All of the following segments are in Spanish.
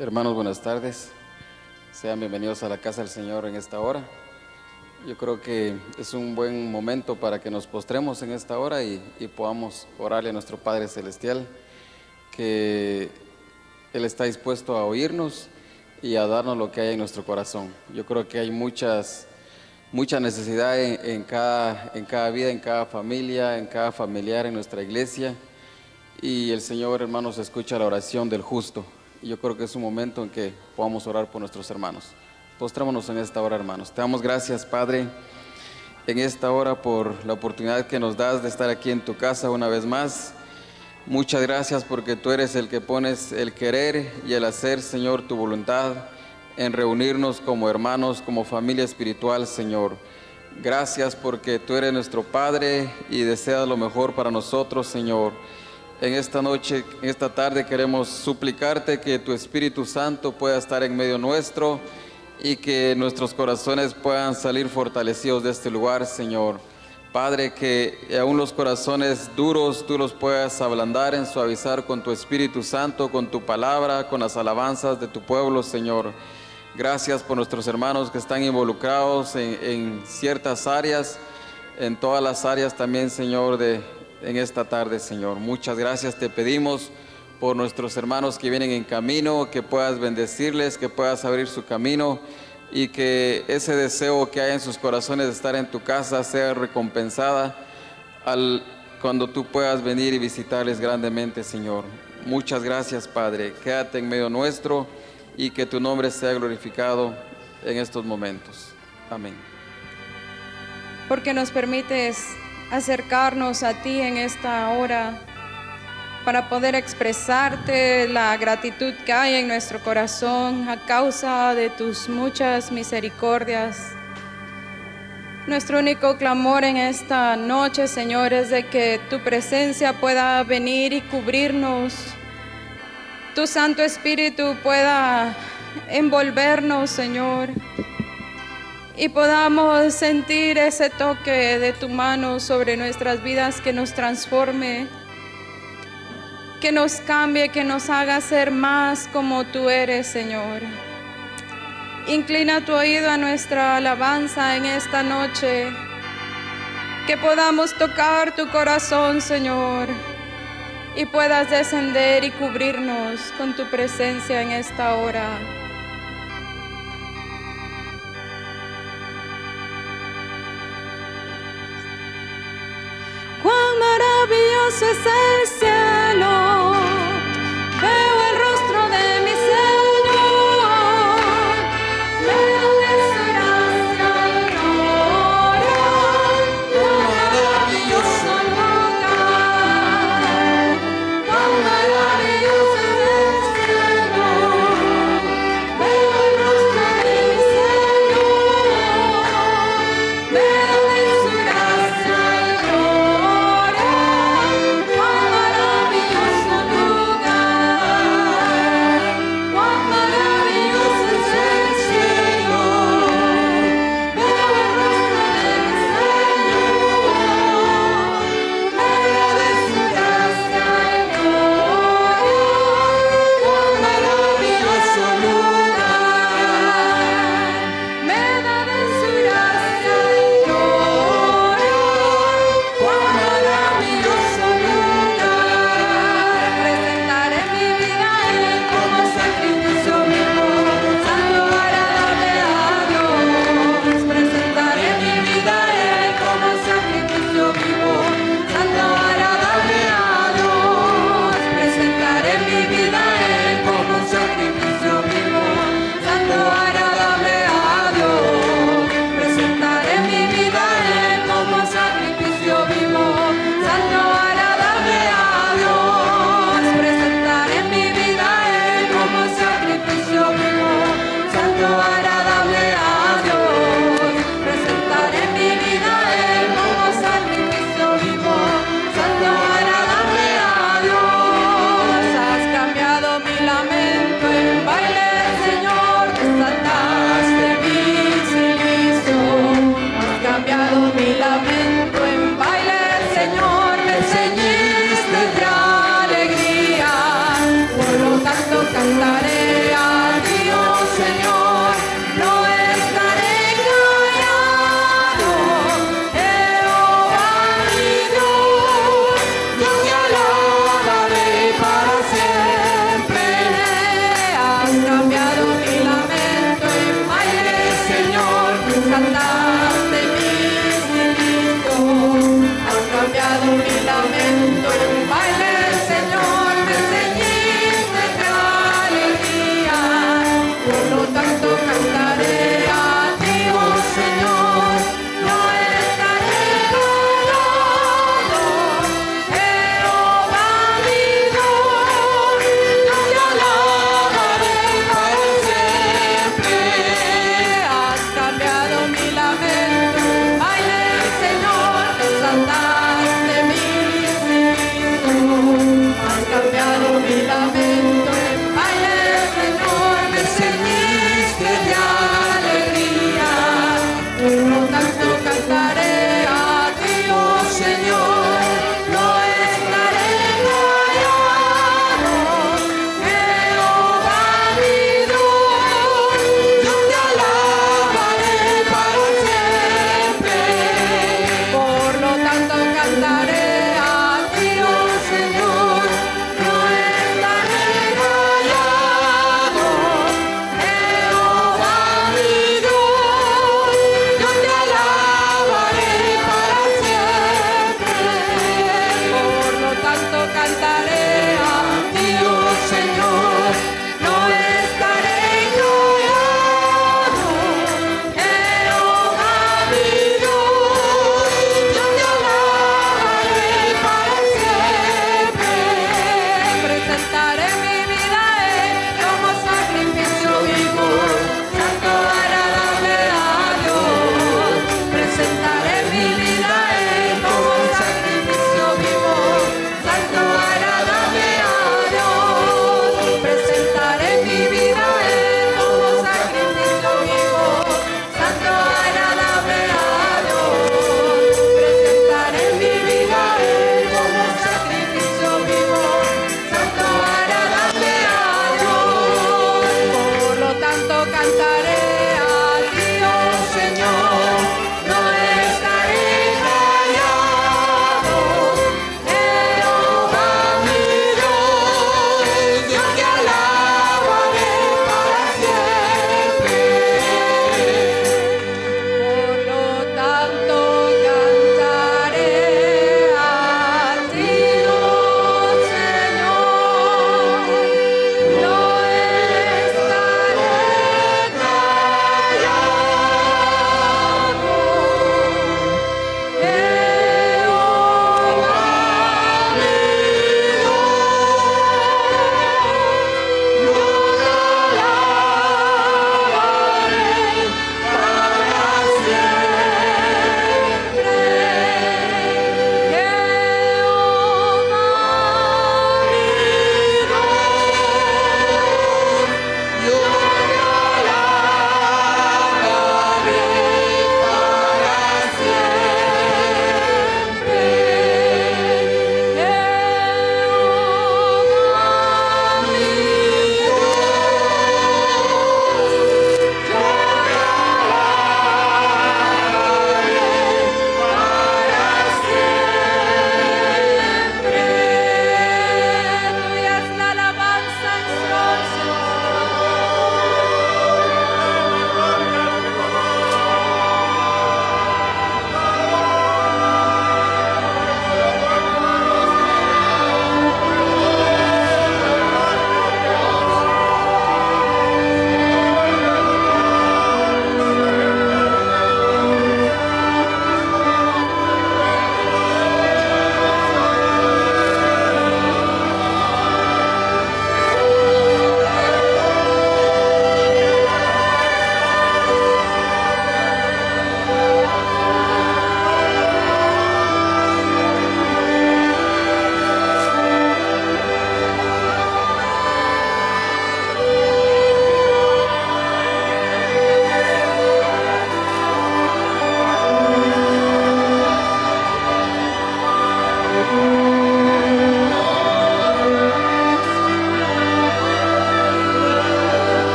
Hermanos, buenas tardes. Sean bienvenidos a la casa del Señor en esta hora. Yo creo que es un buen momento para que nos postremos en esta hora y podamos orarle a nuestro Padre Celestial, que Él está dispuesto a oírnos y a darnos lo que hay en nuestro corazón. Yo creo que hay mucha necesidad en cada vida, en cada familia, en cada familiar, en nuestra iglesia. Y el Señor, hermanos, escucha la oración del justo. Y yo creo que es un momento en que podamos orar por nuestros hermanos. Postrémonos en esta hora, hermanos. Te damos gracias, Padre, en esta hora por la oportunidad que nos das de estar aquí en tu casa una vez más. Muchas gracias porque tú eres el que pones el querer y el hacer, Señor, tu voluntad en reunirnos como hermanos, como familia espiritual, Señor. Gracias porque tú eres nuestro Padre y deseas lo mejor para nosotros, Señor. En esta noche, en esta tarde queremos suplicarte que tu Espíritu Santo pueda estar en medio nuestro y que nuestros corazones puedan salir fortalecidos de este lugar, Señor. Padre, que aún los corazones duros tú los puedas ablandar, suavizar con tu Espíritu Santo, con tu palabra, con las alabanzas de tu pueblo, Señor. Gracias por nuestros hermanos que están involucrados en ciertas áreas, en todas las áreas también, Señor, en esta tarde, Señor. Muchas gracias te pedimos por nuestros hermanos que vienen en camino, que puedas bendecirles, que puedas abrir su camino y que ese deseo que hay en sus corazones de estar en tu casa sea recompensada cuando tú puedas venir y visitarles grandemente, Señor. Muchas gracias, Padre. Quédate en medio nuestro y que tu nombre sea glorificado en estos momentos. Amén. Porque nos permites acercarnos a ti en esta hora para poder expresarte la gratitud que hay en nuestro corazón a causa de tus muchas misericordias. Nuestro único clamor en esta noche, Señor, es de que tu presencia pueda venir y cubrirnos, tu Santo Espíritu pueda envolvernos, Señor, y podamos sentir ese toque de tu mano sobre nuestras vidas que nos transforme, que nos cambie, que nos haga ser más como tú eres, Señor. Inclina tu oído a nuestra alabanza en esta noche, que podamos tocar tu corazón, Señor, y puedas descender y cubrirnos con tu presencia en esta hora. Cuán maravilloso es el cielo, veo el rostro de mi Señor, me da gracia y gloria, cuán maravilloso lugar, cuán maravilloso es el cielo, veo el rostro de mi Señor, me da gracia y gloria. Cantaré a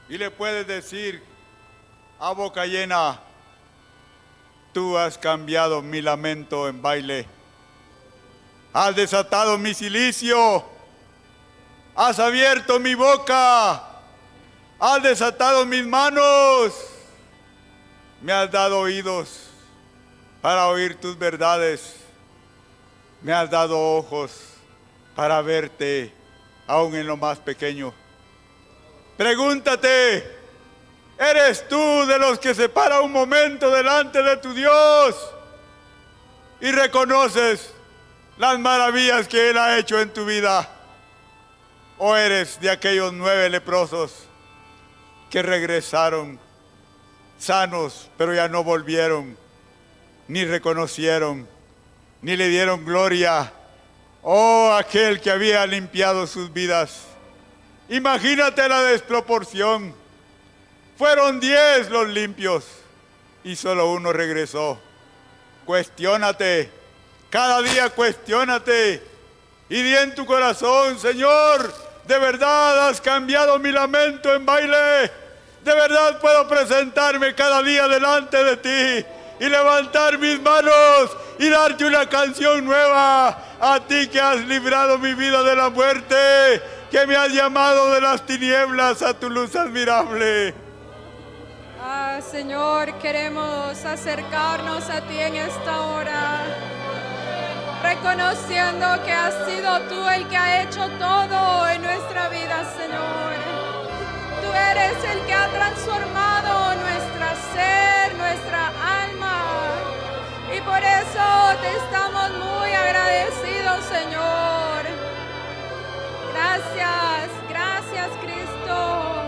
y le puedes decir a boca llena: tú has cambiado mi lamento en baile, has desatado mi cilicio, has abierto mi boca, has desatado mis manos, me has dado oídos para oír tus verdades, me has dado ojos para verte aún en lo más pequeño. Pregúntate, ¿eres tú de los que se para un momento delante de tu Dios y reconoces las maravillas que Él ha hecho en tu vida? ¿O eres de aquellos 9 leprosos que regresaron sanos, pero ya no volvieron, ni reconocieron, ni le dieron gloria? Oh, aquel que había limpiado sus vidas. Imagínate la desproporción. Fueron 10 los limpios y solo uno regresó. Cuestiónate, cada día cuestiónate y di en tu corazón: Señor, de verdad has cambiado mi lamento en baile. De verdad puedo presentarme cada día delante de ti y levantar mis manos y darte una canción nueva. A ti que has librado mi vida de la muerte, que me has llamado de las tinieblas a tu luz admirable. Señor, queremos acercarnos a ti en esta hora, reconociendo que has sido tú el que ha hecho todo en nuestra vida, Señor. Tú eres el que ha transformado nuestra ser, nuestra alma, y por eso te estamos muy agradecidos, Señor. Gracias, gracias, Cristo,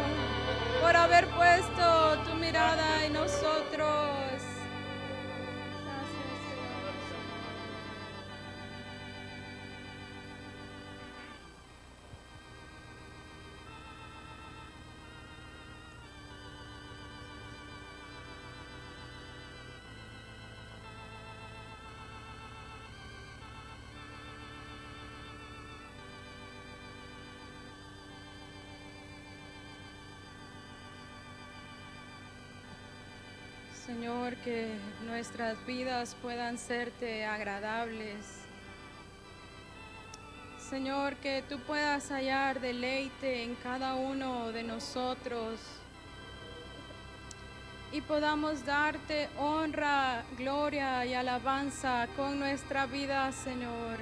por haber puesto tu mirada en nosotros. Gracias, Señor. Señor, que nuestras vidas puedan serte agradables. Señor, que tú puedas hallar deleite en cada uno de nosotros y podamos darte honra, gloria y alabanza con nuestra vida, Señor.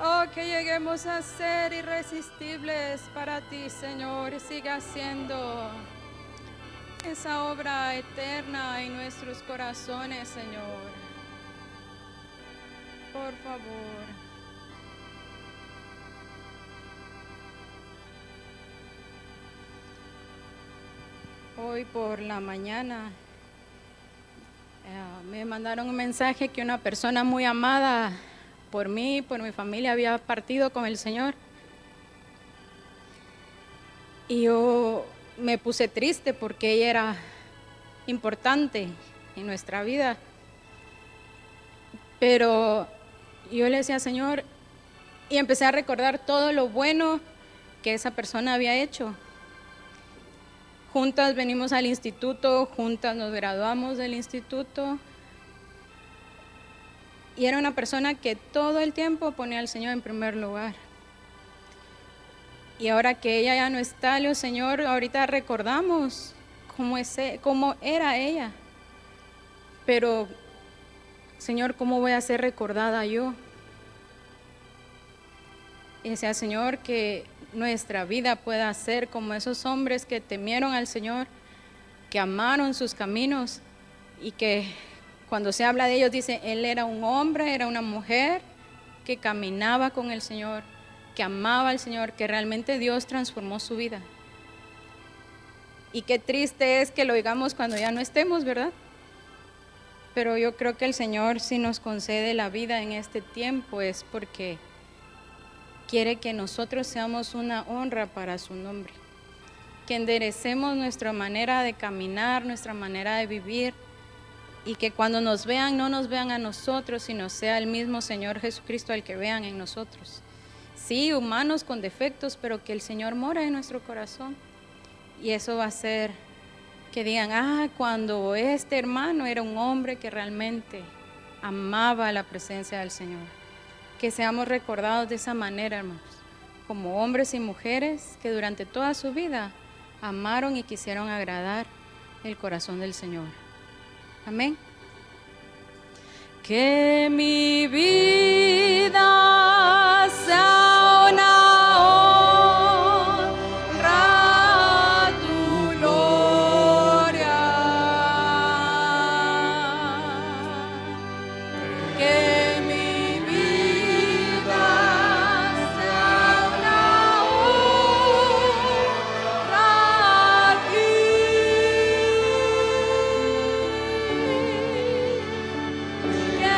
Oh, que lleguemos a ser irresistibles para ti, Señor, y siga siendo esa obra eterna en nuestros corazones, Señor. Por favor. Hoy por la mañana me mandaron un mensaje que una persona muy amada por mí, por mi familia, había partido con el Señor. Y yo me puse triste porque ella era importante en nuestra vida. Pero yo le decía: Señor, y empecé a recordar todo lo bueno que esa persona había hecho. Juntas venimos al instituto, juntas nos graduamos del instituto. Y era una persona que todo el tiempo ponía al Señor en primer lugar. Y ahora que ella ya no está, Dios, Señor, ahorita recordamos cómo era ella. Pero, Señor, ¿cómo voy a ser recordada yo? Y decía: Señor, que nuestra vida pueda ser como esos hombres que temieron al Señor, que amaron sus caminos, y que cuando se habla de ellos dice: Él era un hombre, era una mujer que caminaba con el Señor, que amaba al Señor, que realmente Dios transformó su vida. Y qué triste es que lo digamos cuando ya no estemos, ¿verdad? Pero yo creo que el Señor, si nos concede la vida en este tiempo, es porque quiere que nosotros seamos una honra para su nombre, que enderecemos nuestra manera de caminar, nuestra manera de vivir, y que cuando nos vean, no nos vean a nosotros, sino sea el mismo Señor Jesucristo al que vean en nosotros. Sí, humanos con defectos, pero que el Señor mora en nuestro corazón Y eso va a hacer que digan, cuando este hermano era un hombre que realmente amaba la presencia del Señor. Que seamos recordados de esa manera, hermanos, como hombres y mujeres que durante toda su vida amaron y quisieron agradar el corazón del Señor. Amén. Que mi vida sea una honra a tu gloria. Que mi vida sea una honra a ti. Que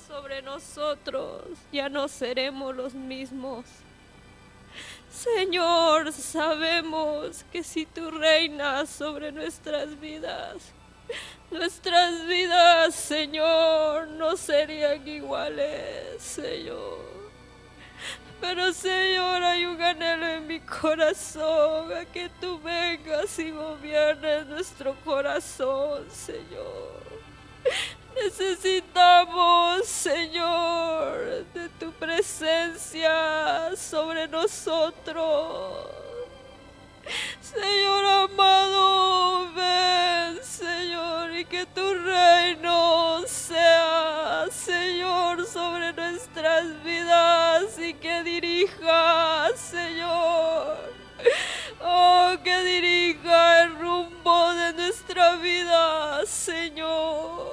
sobre nosotros, ya no seremos los mismos. Señor, sabemos que si tú reinas sobre nuestras vidas, Señor, no serían iguales, Señor. Pero, Señor, hay un anhelo en mi corazón a que tú vengas y gobiernes nuestro corazón, Señor. Necesitamos, Señor, de tu presencia sobre nosotros. Señor amado, ven, Señor, y que tu reino sea, Señor, sobre nuestras vidas y que dirija, Señor, oh, que dirija el rumbo de nuestra vida, Señor.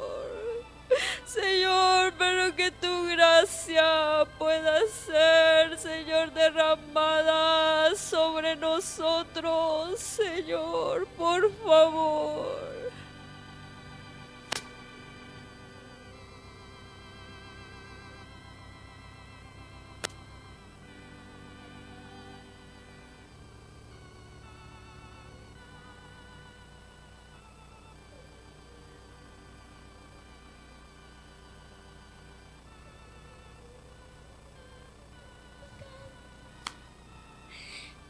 Señor, pero que tu gracia pueda ser, Señor, derramada sobre nosotros, Señor, por favor.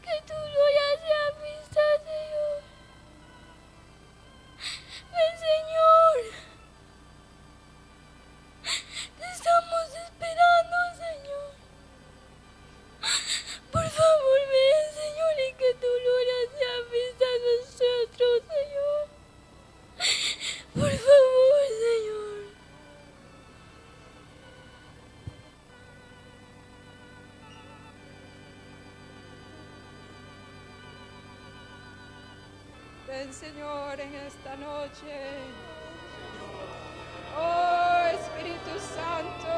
Que tu gloria sea vista, Señor. Ven, Señor. Te estamos esperando, Señor. Por favor, ven, Señor, y que tu gloria sea vista a nosotros, Señor. Por favor, Señor. Ven, Señor, en esta noche. Oh, Espíritu Santo,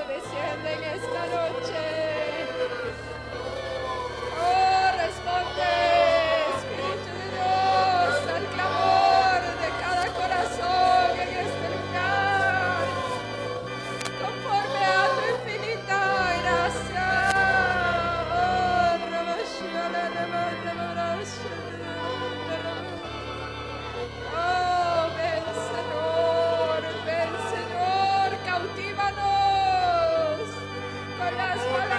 desciende en esta noche. Oh, responde, Espíritu de Dios, al clamor de cada corazón en este lugar, conforme a tu infinita gracia. Oh, ven Señor, cautívanos con las palabras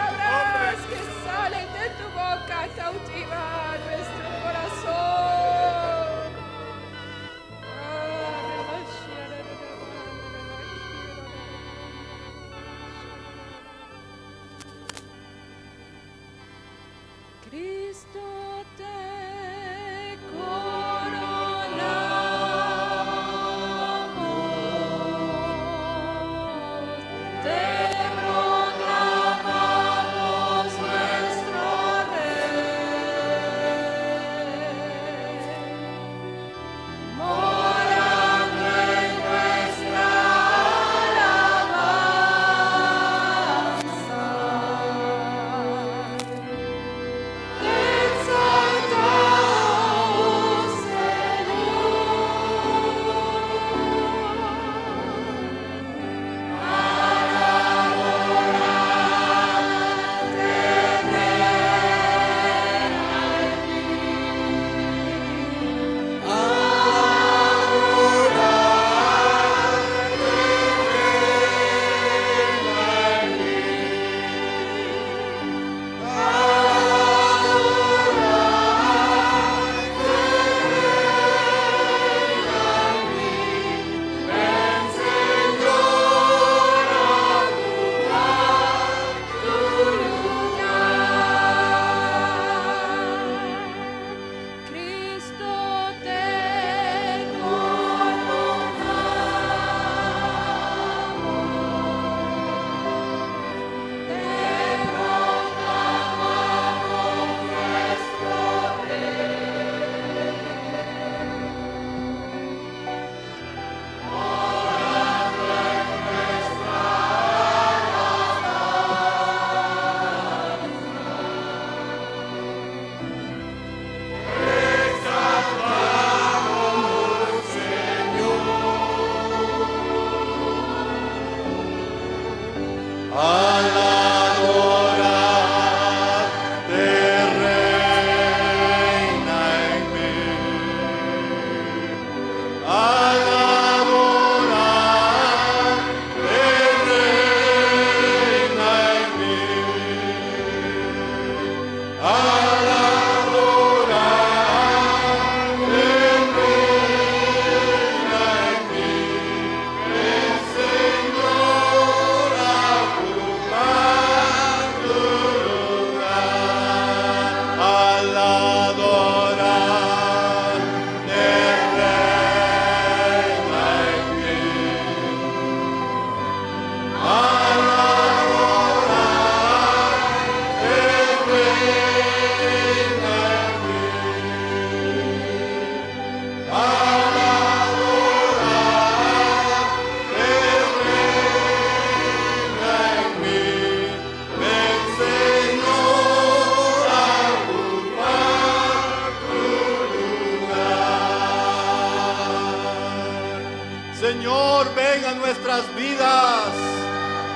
Señor, ven a nuestras vidas,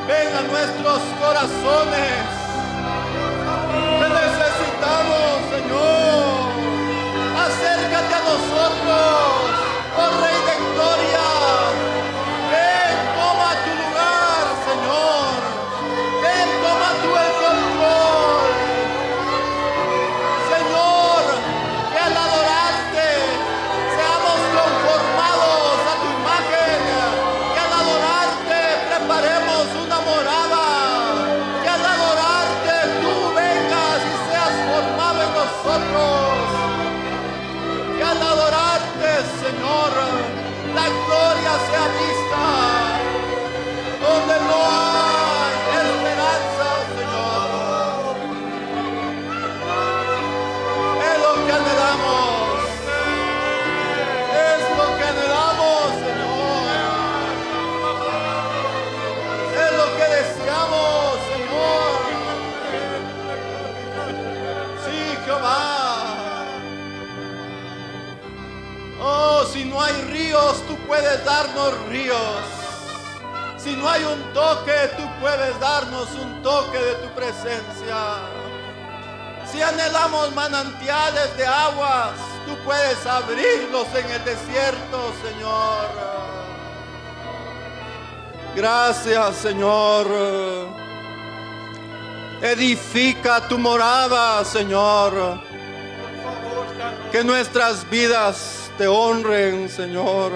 ven a nuestros corazones. Te necesitamos, Señor. Acércate a nosotros, oh Rey de Gloria. Ven, toma tu lugar, Señor. Ven, toma tú el control. Señor, que al adorarte seamos conformados a tu imagen. Que al adorarte preparemos una morada. Que al adorarte tú vengas y seas formado en nosotros. Que al adorarte, Señor, la gloria sea vista donde no hay esperanza, Señor. Es lo que anhelamos. Es lo que anhelamos, Señor. Es lo que deseamos, Señor. Sí, Jehová. Oh, si no hay ríos, tú puedes darnos ríos. Si no hay un toque, tú puedes darnos un toque de tu presencia. Si anhelamos manantiales de aguas, tú puedes abrirlos en el desierto, Señor. Gracias, Señor. Edifica tu morada, Señor. Que nuestras vidas te honren, Señor.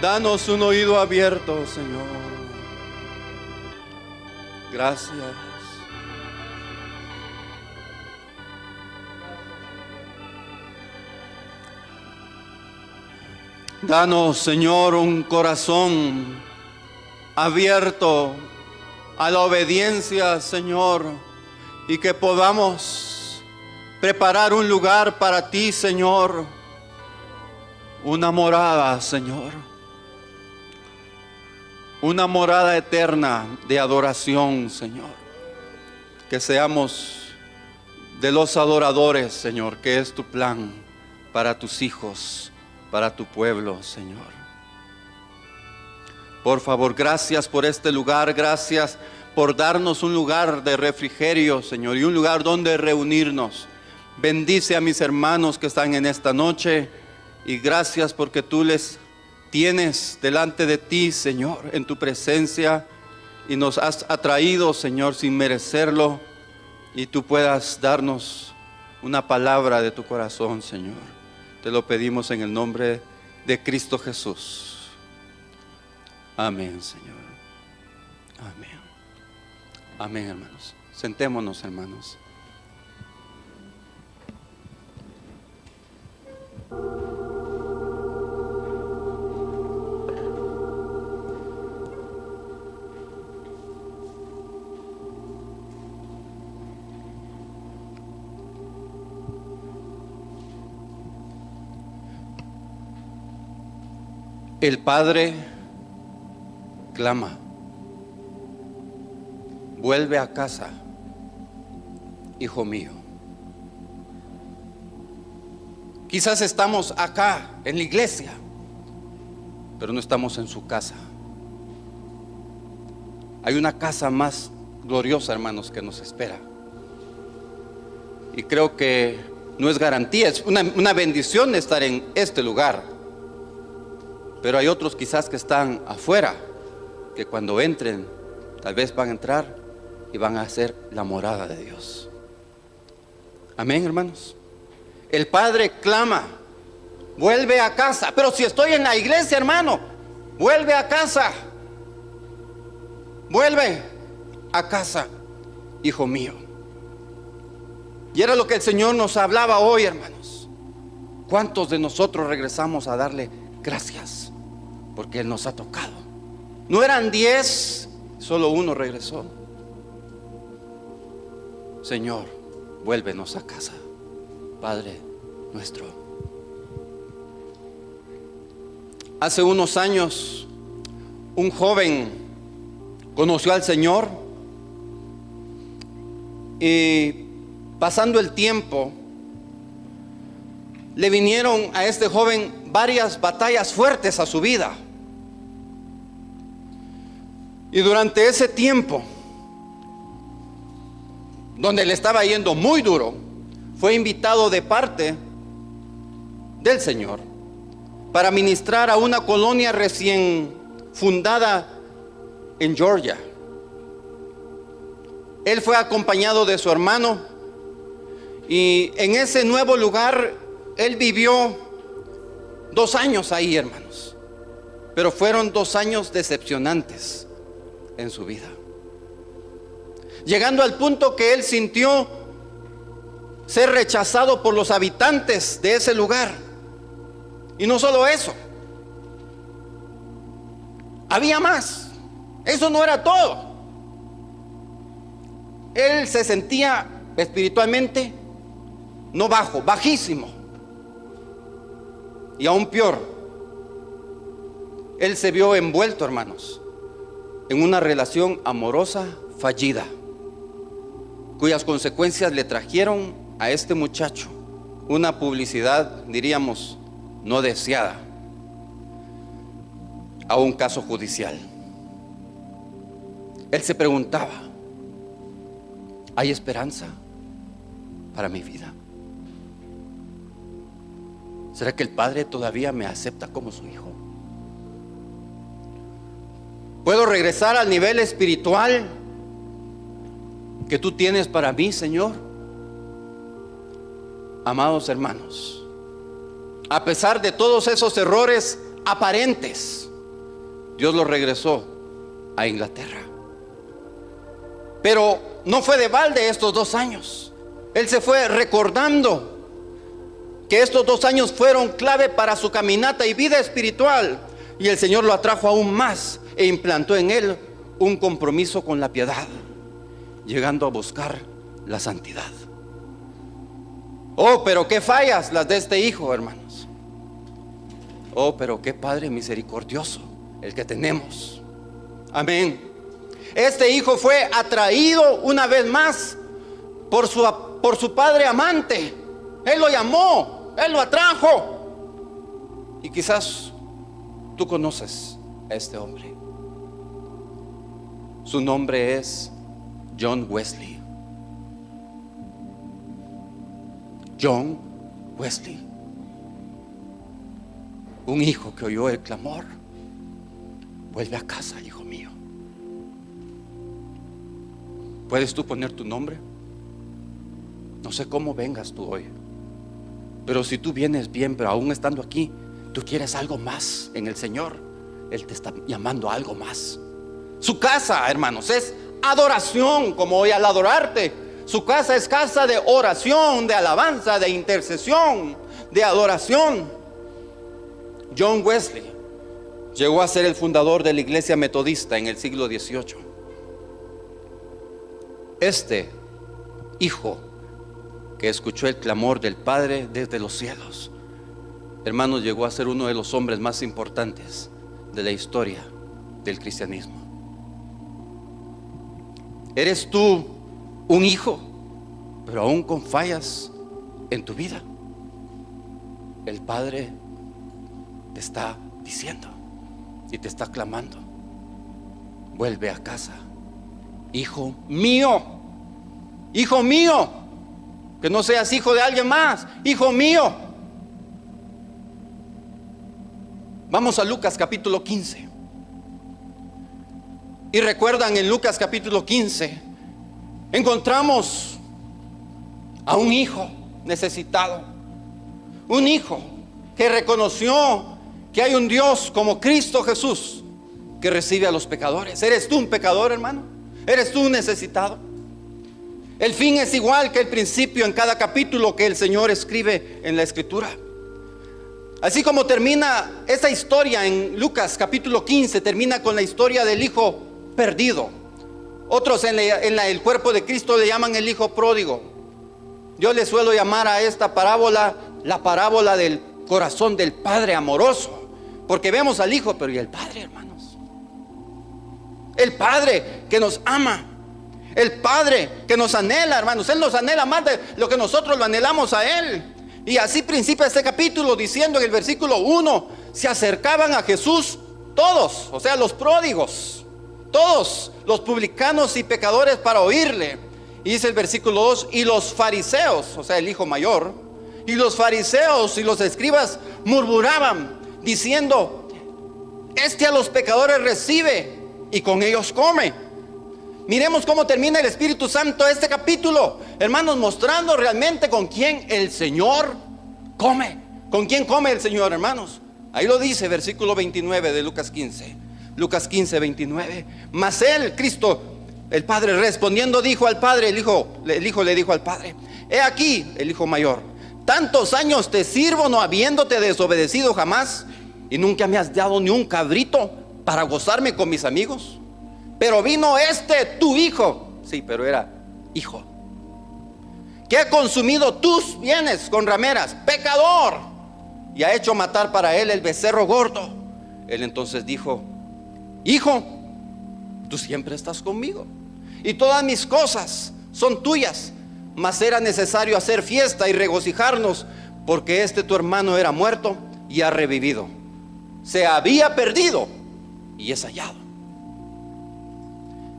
Danos un oído abierto, Señor. Gracias. Danos, Señor, un corazón abierto a la obediencia, Señor, y que podamos preparar un lugar para ti, Señor, una morada, Señor, una morada eterna de adoración, Señor, que seamos de los adoradores, Señor, que es tu plan para tus hijos, para tu pueblo, Señor. Por favor, gracias por este lugar, gracias por darnos un lugar de refrigerio, Señor, y un lugar donde reunirnos. Bendice a mis hermanos que están en esta noche y gracias porque tú les tienes delante de ti, Señor, en tu presencia y nos has atraído, Señor, sin merecerlo, y tú puedas darnos una palabra de tu corazón, Señor. Te lo pedimos en el nombre de Cristo Jesús. Amén, Señor. Amén. Amén, hermanos. Sentémonos, hermanos. El Padre clama: vuelve a casa, hijo mío. Quizás estamos acá en la iglesia, pero no estamos en su casa. Hay una casa más gloriosa, hermanos, que nos espera. Y creo que no es garantía, es una bendición estar en este lugar. Pero hay otros quizás que están afuera, que cuando entren, tal vez van a entrar y van a ser la morada de Dios. Amén, hermanos. El Padre clama: vuelve a casa. Pero si estoy en la iglesia, hermano, vuelve a casa. Vuelve a casa, hijo mío. Y era lo que el Señor nos hablaba hoy, hermanos. ¿Cuántos de nosotros regresamos a darle gracias? Porque Él nos ha tocado. No eran 10, solo uno regresó. Señor, vuélvenos a casa, Padre nuestro. Hace unos años, un joven conoció al Señor y pasando el tiempo, le vinieron a este joven varias batallas fuertes a su vida. Y durante ese tiempo, donde le estaba yendo muy duro, fue invitado de parte del Señor para ministrar a una colonia recién fundada en Georgia. Él fue acompañado de su hermano y en ese nuevo lugar él vivió 2 años ahí, hermanos. Pero fueron 2 años decepcionantes en su vida, llegando al punto que él sintió ser rechazado por los habitantes de ese lugar. Y no solo eso, había más. Eso no era todo. Él se sentía espiritualmente no bajo, bajísimo. Y aún peor, él se vio envuelto, hermanos, en una relación amorosa fallida, cuyas consecuencias le trajeron a este muchacho una publicidad, diríamos, no deseada, a un caso judicial. Él se preguntaba: ¿hay esperanza para mi vida? ¿Será que el Padre todavía me acepta como su hijo? ¿Puedo regresar al nivel espiritual que tú tienes para mí, Señor? Amados hermanos, a pesar de todos esos errores aparentes, Dios lo regresó a Inglaterra. Pero no fue de balde estos 2 años. Él se fue recordando que estos 2 años fueron clave para su caminata y vida espiritual, y el Señor lo atrajo aún más e implantó en él un compromiso con la piedad, llegando a buscar la santidad. Oh, pero qué fallas las de este hijo, hermanos. Oh, pero qué Padre misericordioso el que tenemos. Amén. Este hijo fue atraído una vez más por su padre amante. Él lo llamó, él lo atrajo. Y quizás tú conoces a este hombre. Su nombre es John Wesley. John Wesley, un hijo que oyó el clamor: vuelve a casa, hijo mío. ¿Puedes tú poner tu nombre? No sé cómo vengas tú hoy, pero si tú vienes bien, pero aún estando aquí, tú quieres algo más en el Señor, Él te está llamando a algo más. Su casa, hermanos, es adoración, como hoy al adorarte. Su casa es casa de oración, de alabanza, de intercesión, de adoración. John Wesley llegó a ser el fundador de la iglesia metodista en el siglo XVIII. Este hijo que escuchó el clamor del Padre desde los cielos, hermanos, llegó a ser uno de los hombres más importantes de la historia del cristianismo. ¿Eres tú un hijo, pero aún con fallas en tu vida? El Padre te está diciendo y te está clamando: vuelve a casa, hijo mío, hijo mío. Que no seas hijo de alguien más, hijo mío. Vamos a Lucas capítulo 15. Y recuerdan, en Lucas capítulo 15 encontramos a un hijo necesitado, un hijo que reconoció que hay un Dios como Cristo Jesús que recibe a los pecadores. ¿Eres tú un pecador, hermano? ¿Eres tú un necesitado? El fin es igual que el principio en cada capítulo que el Señor escribe en la Escritura. Así como termina esa historia en Lucas capítulo 15, termina con la historia del hijo perdido. Otros en el cuerpo de Cristo le llaman el hijo pródigo. Yo le suelo llamar a esta parábola la parábola del corazón del Padre amoroso, porque vemos al hijo, pero ¿y el Padre, hermanos? El Padre que nos ama, el Padre que nos anhela, hermanos. Él nos anhela más de lo que nosotros lo anhelamos a Él. Y así principia este capítulo diciendo en el versículo 1, se acercaban a Jesús todos, o sea, los pródigos, todos los publicanos y pecadores para oírle. Y dice el versículo 2, y los fariseos, o sea, el hijo mayor, y los fariseos y los escribas murmuraban diciendo, este a los pecadores recibe y con ellos come. Miremos cómo termina el Espíritu Santo este capítulo, hermanos, mostrando realmente con quién el Señor come. ¿Con quién come el Señor, hermanos? Ahí lo dice, versículo 29 de Lucas 15. Lucas 15, 29. Mas él, Cristo, el Padre, respondiendo, dijo al Padre, el Hijo le dijo al Padre, he aquí, el hijo mayor, tantos años te sirvo no habiéndote desobedecido jamás, y nunca me has dado ni un cabrito para gozarme con mis amigos. Pero vino tu hijo, sí, pero era hijo, que ha consumido tus bienes con rameras, pecador, y ha hecho matar para él el becerro gordo. Él entonces dijo, hijo, tú siempre estás conmigo, y todas mis cosas son tuyas, mas era necesario hacer fiesta y regocijarnos, porque tu hermano era muerto y ha revivido, se había perdido y es hallado.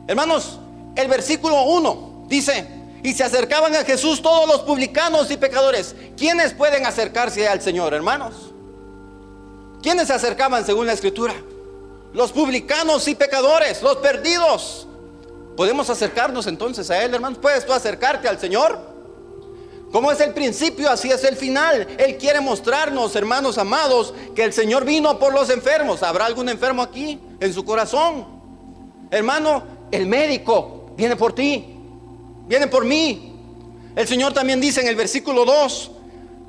Hermanos, el versículo 1 dice, y se acercaban a Jesús todos los publicanos y pecadores. ¿Quiénes pueden acercarse al Señor, hermanos? ¿Quiénes se acercaban según la Escritura? Los publicanos y pecadores, los perdidos. ¿Podemos acercarnos entonces a Él, hermanos? ¿Puedes tú acercarte al Señor? Como es el principio, así es el final. Él quiere mostrarnos, hermanos amados, que el Señor vino por los enfermos. ¿Habrá algún enfermo aquí en su corazón? Hermano, el médico viene por ti, viene por mí. El Señor también dice en el versículo 2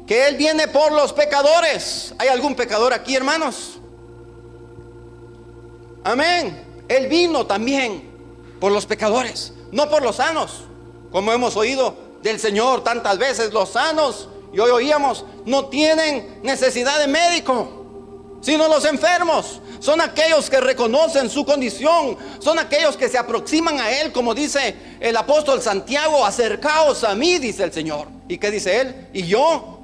que Él viene por los pecadores. ¿Hay algún pecador aquí, hermanos? Amén. Él vino también por los pecadores, no por los sanos, como hemos oído del Señor tantas veces. Los sanos, y hoy oíamos, no tienen necesidad de médico, sino los enfermos. Son aquellos que reconocen su condición, son aquellos que se aproximan a Él, como dice el apóstol Santiago, acercaos a mí, dice el Señor. ¿Y qué dice Él? Y yo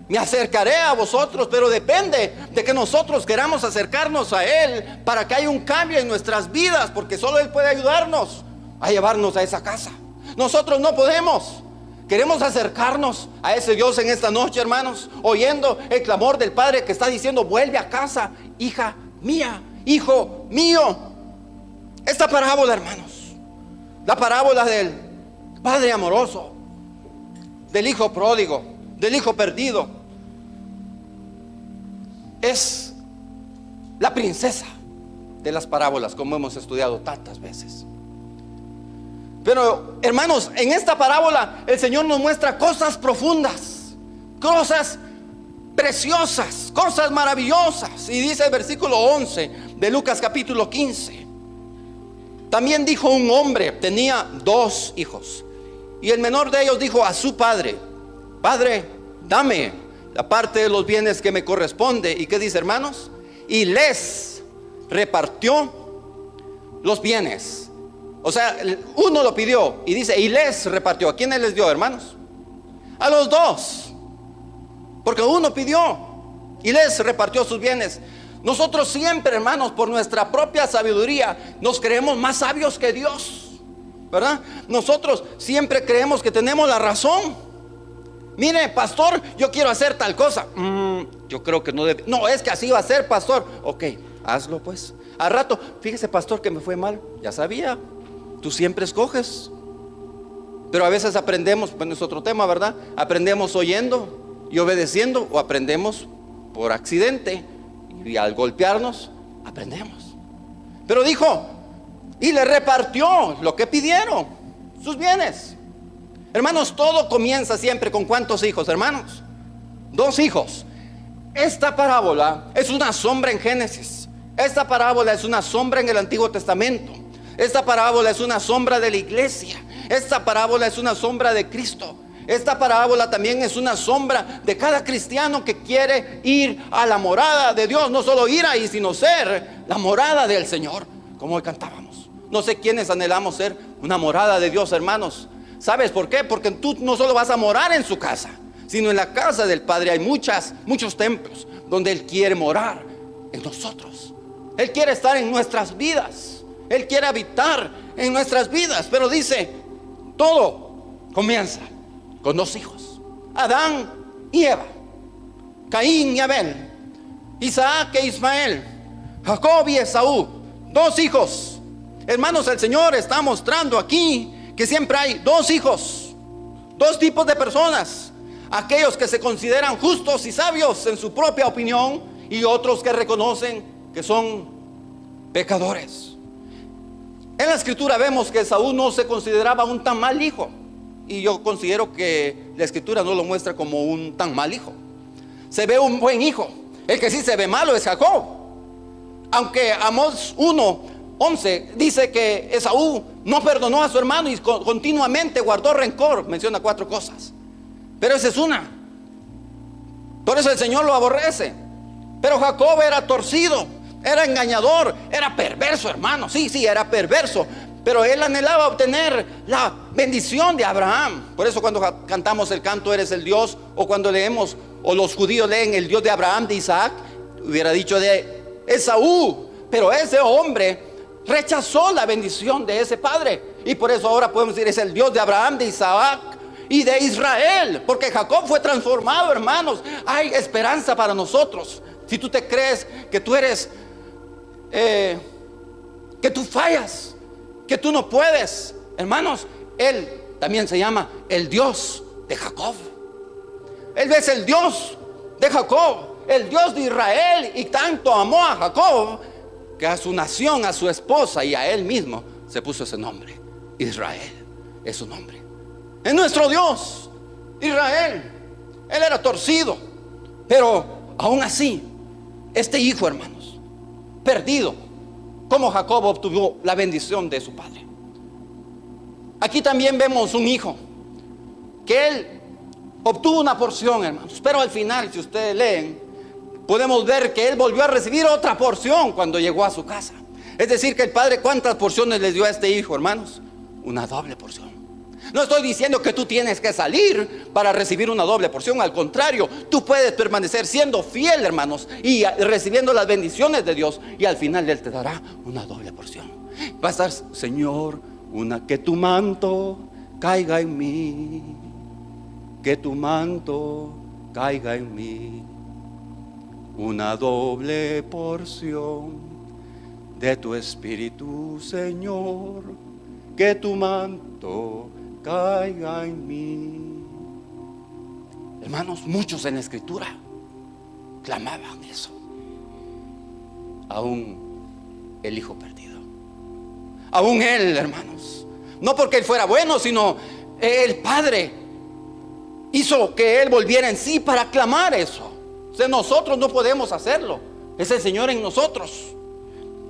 me acercaré a vosotros. Pero depende de que nosotros queramos acercarnos a Él para que haya un cambio en nuestras vidas, porque solo Él puede ayudarnos a llevarnos a esa casa. Nosotros no podemos. Queremos acercarnos a ese Dios en esta noche, hermanos, oyendo el clamor del Padre que está diciendo, vuelve a casa, hija mía, hijo mío. Esta parábola, hermanos, la parábola del Padre amoroso, del hijo pródigo, del hijo perdido, es la princesa de las parábolas, como hemos estudiado tantas veces. Pero, hermanos, en esta parábola el Señor nos muestra cosas profundas, cosas preciosas, cosas maravillosas. Y dice el versículo 11 de Lucas capítulo 15: también dijo un hombre, tenía 2 hijos, y el menor de ellos dijo a su padre: Padre, dame la parte de los bienes que me corresponde. ¿Y qué dice, hermanos? Y les repartió los bienes. O sea, uno lo pidió y dice, y les repartió. ¿A quiénes les dio, hermanos? A los 2. Porque uno pidió y les repartió sus bienes. Nosotros siempre, hermanos, por nuestra propia sabiduría, nos creemos más sabios que Dios, ¿verdad? Nosotros siempre creemos que tenemos la razón. Mire, pastor, yo quiero hacer tal cosa. Yo creo que no debe. No, es que así va a ser, pastor. Ok, hazlo pues. Al rato, fíjese, pastor, que me fue mal. Ya sabía. Tú siempre escoges. Pero a veces aprendemos, bueno, es otro tema, ¿verdad? Aprendemos oyendo y obedeciendo, o aprendemos por accidente y al golpearnos aprendemos. Pero dijo, y le repartió lo que pidieron, sus bienes. Hermanos, todo comienza siempre con ¿cuántos hijos, hermanos? 2 hijos. Esta parábola es una sombra en Génesis. Esta parábola es una sombra en el Antiguo Testamento. Esta parábola es una sombra de la iglesia. Esta parábola es una sombra de Cristo. Esta parábola también es una sombra de cada cristiano que quiere ir a la morada de Dios. No solo ir ahí, sino ser la morada del Señor, como hoy cantábamos. No sé quiénes anhelamos ser una morada de Dios, hermanos. ¿Sabes por qué? Porque tú no solo vas a morar en su casa, sino en la casa del Padre hay muchos templos donde Él quiere morar en nosotros. Él quiere estar en nuestras vidas. Él quiere habitar en nuestras vidas. Pero dice, todo comienza con 2 hijos: Adán y Eva, Caín y Abel, Isaac e Ismael, Jacob y Esaú. 2 hijos. Hermanos, el Señor está mostrando aquí que siempre hay 2 hijos, 2 tipos de personas: aquellos que se consideran justos y sabios en su propia opinión, y otros que reconocen que son pecadores. En la escritura vemos que Esaú no se consideraba un tan mal hijo, y yo considero que la escritura no lo muestra como un tan mal hijo. Se ve un buen hijo. El que sí se ve malo es Jacob. Aunque Amós 1:11 dice que Esaú no perdonó a su hermano y continuamente guardó rencor, menciona 4 cosas, pero esa es una. Por eso el Señor lo aborrece. Pero Jacob era torcido, era engañador, era perverso, hermano. Sí, era perverso, pero él anhelaba obtener la bendición de Abraham. Por eso cuando cantamos el canto "Eres el Dios", o cuando leemos, o los judíos leen "el Dios de Abraham, de Isaac", hubiera dicho de Esaú. Pero ese hombre rechazó la bendición de ese padre, y por eso ahora podemos decir es el Dios de Abraham, de Isaac y de Israel, porque Jacob fue transformado, hermanos. Hay esperanza para nosotros. Si tú te crees que tú eres que tú fallas, que tú no puedes, hermanos, Él también se llama el Dios de Jacob. Él es el Dios de Jacob, el Dios de Israel, y tanto amó a Jacob que a su nación, a su esposa y a él mismo se puso ese nombre. Israel es su nombre. Es nuestro Dios, Israel. Él era torcido, pero aún así, este hijo, hermanos, perdido, como Jacob obtuvo la bendición de su padre. Aquí también vemos un hijo que él obtuvo una porción, hermanos, pero al final, si ustedes leen, podemos ver que él volvió a recibir otra porción cuando llegó a su casa. Es decir, que el padre, ¿cuántas porciones les dio a este hijo, hermanos? Una doble porción. No estoy diciendo que tú tienes que salir para recibir una doble porción. Al contrario, tú puedes permanecer siendo fiel, hermanos, y recibiendo las bendiciones de Dios, y al final Él te dará una doble porción. Va a estar: Señor, que tu manto caiga en mí, que tu manto caiga en mí, una doble porción de tu espíritu, Señor, que tu manto caiga en mí. Hermanos, muchos en la escritura clamaban eso. Aún el hijo perdido, aún él, hermanos, no porque él fuera bueno, sino el padre hizo que él volviera en sí para clamar eso. O sea, nosotros no podemos hacerlo, es el Señor en nosotros.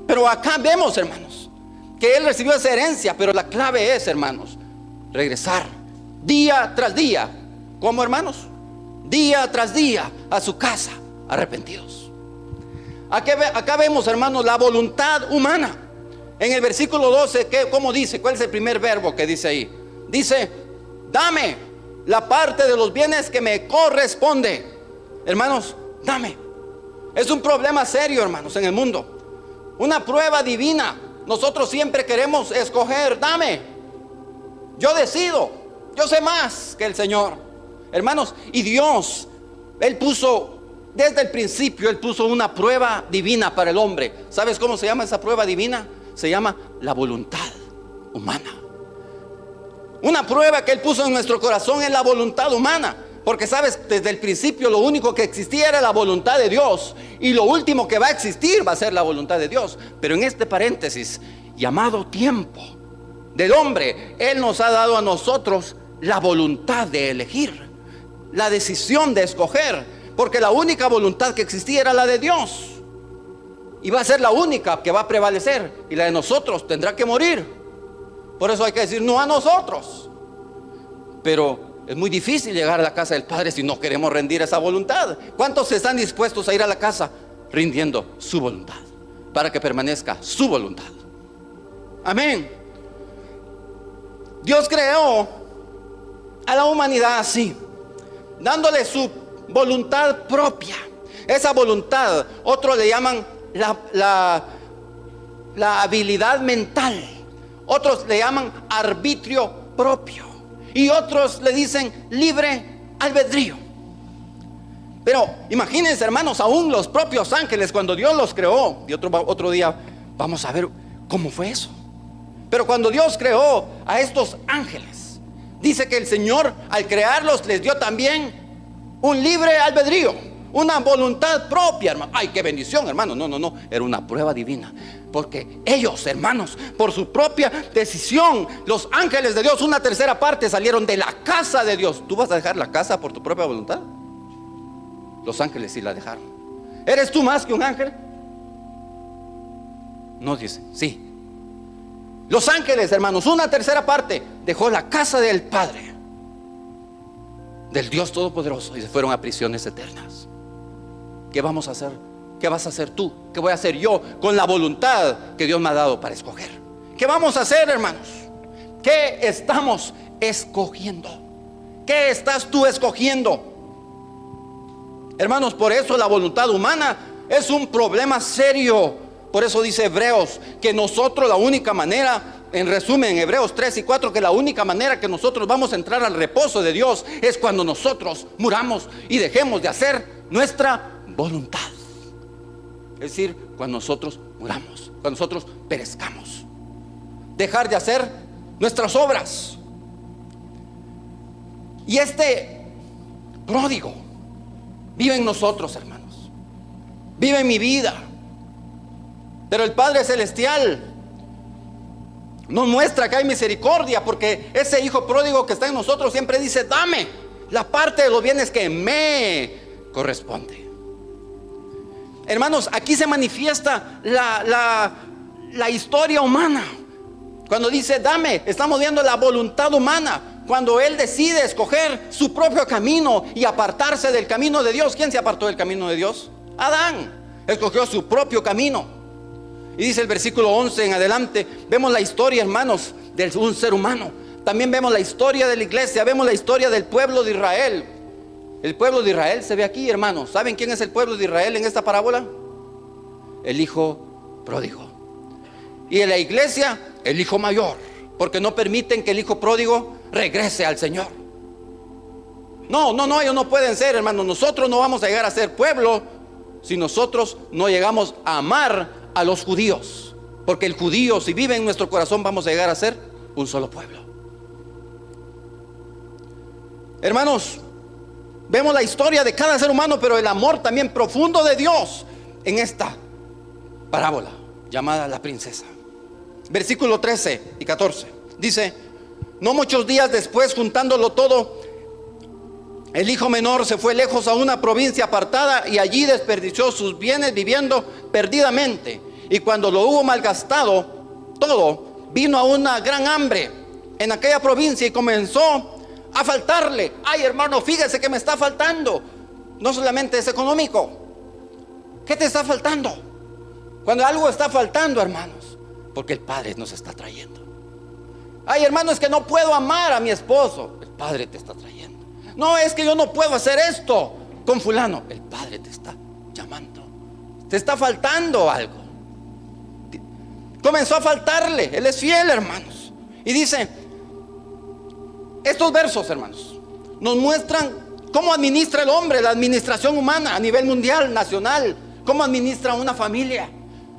Pero acá vemos, hermanos, que él recibió esa herencia, pero la clave es, hermanos, regresar día tras día. ¿Cómo, hermanos? Día tras día a su casa, arrepentidos. Acá vemos, hermanos, la voluntad humana. En el versículo 12, ¿cómo dice? ¿Cuál es el primer verbo que dice ahí? Dice: dame la parte de los bienes que me corresponde. Hermanos, dame. Es un problema serio, hermanos, en el mundo. Una prueba divina. Nosotros siempre queremos escoger: dame. Yo decido, yo sé más que el Señor, hermanos. Y Dios, Él puso, desde el principio, Él puso una prueba divina para el hombre. ¿Sabes cómo se llama esa prueba divina? Se llama la voluntad humana. Una prueba que Él puso en nuestro corazón es la voluntad humana. Porque sabes, desde el principio lo único que existía era la voluntad de Dios, y lo último que va a existir va a ser la voluntad de Dios. Pero en este paréntesis llamado tiempo del hombre, Él nos ha dado a nosotros la voluntad de elegir, la decisión de escoger, porque la única voluntad que existía era la de Dios, y va a ser la única que va a prevalecer, y la de nosotros tendrá que morir. Por eso hay que decir no a nosotros. Pero es muy difícil llegar a la casa del Padre si no queremos rendir esa voluntad. ¿Cuántos están dispuestos a ir a la casa rindiendo su voluntad para que permanezca su voluntad? Amén. Dios creó a la humanidad así. dándole su voluntad propia. Esa voluntad, otros le llaman la habilidad mental, otros le llaman arbitrio propio y otros le dicen libre albedrío. Pero imagínense, hermanos, aún los propios ángeles, cuando Dios los creó, y otro día vamos a ver cómo fue eso. Pero cuando Dios creó a estos ángeles, dice que el Señor al crearlos les dio también un libre albedrío, una voluntad propia, hermano. Ay, qué bendición, hermano. No, era una prueba divina. Porque ellos, hermanos, por su propia decisión, los ángeles de Dios, una tercera parte, salieron de la casa de Dios. ¿Tú vas a dejar la casa por tu propia voluntad? Los ángeles sí la dejaron. ¿Eres tú más que un ángel? No, dice, sí. Los ángeles, hermanos, una tercera parte dejó la casa del Padre, del Dios Todopoderoso, y se fueron a prisiones eternas. ¿Qué vamos a hacer? ¿Qué vas a hacer tú? ¿Qué voy a hacer yo con la voluntad que Dios me ha dado para escoger? ¿Qué vamos a hacer, hermanos? ¿Qué estamos escogiendo? ¿Qué estás tú escogiendo? Hermanos, por eso la voluntad humana es un problema serio. Por eso dice Hebreos que nosotros la única manera, en resumen en Hebreos 3 y 4, que la única manera que nosotros vamos a entrar al reposo de Dios es cuando nosotros muramos y dejemos de hacer nuestra voluntad. Es decir, cuando nosotros muramos, cuando nosotros perezcamos, dejar de hacer nuestras obras. Y este pródigo vive en nosotros, hermanos, vive en mi vida. Pero el Padre Celestial nos muestra que hay misericordia, porque ese hijo pródigo que está en nosotros siempre dice: dame la parte de los bienes que me corresponde. Hermanos, aquí se manifiesta la historia humana. Cuando dice dame, estamos viendo la voluntad humana. Cuando él decide escoger su propio camino y apartarse del camino de Dios. ¿Quién se apartó del camino de Dios? Adán. Escogió su propio camino. Y dice el versículo 11 en adelante, vemos la historia, hermanos, de un ser humano. También vemos la historia de la iglesia, vemos la historia del pueblo de Israel. El pueblo de Israel se ve aquí, hermanos. ¿Saben quién es el pueblo de Israel en esta parábola? El hijo pródigo. Y en la iglesia, el hijo mayor, porque no permiten que el hijo pródigo regrese al Señor. No, ellos no pueden ser, hermanos. Nosotros no vamos a llegar a ser pueblo si nosotros no llegamos a amar a los judíos. Porque el judío, si vive en nuestro corazón, vamos a llegar a ser un solo pueblo. Hermanos, vemos la historia de cada ser humano, pero el amor también profundo de Dios en esta parábola llamada la princesa. Versículo 13 y 14 dice: no muchos días después, juntándolo todo, el hijo menor se fue lejos a una provincia apartada y allí desperdició sus bienes viviendo perdidamente. Y cuando lo hubo malgastado todo, vino a una gran hambre en aquella provincia y comenzó a faltarle. Ay, hermano, fíjese que me está faltando. No solamente es económico. ¿Qué te está faltando? Cuando algo está faltando, hermanos, porque el Padre nos está trayendo. Ay, hermano, es que no puedo amar a mi esposo. El Padre te está trayendo. No, es que yo no puedo hacer esto con fulano. El Padre te está llamando. Te está faltando algo. Comenzó a faltarle. Él es fiel, hermanos. Y dice, estos versos, hermanos, nos muestran cómo administra el hombre, la administración humana a nivel mundial, nacional. Cómo administra una familia.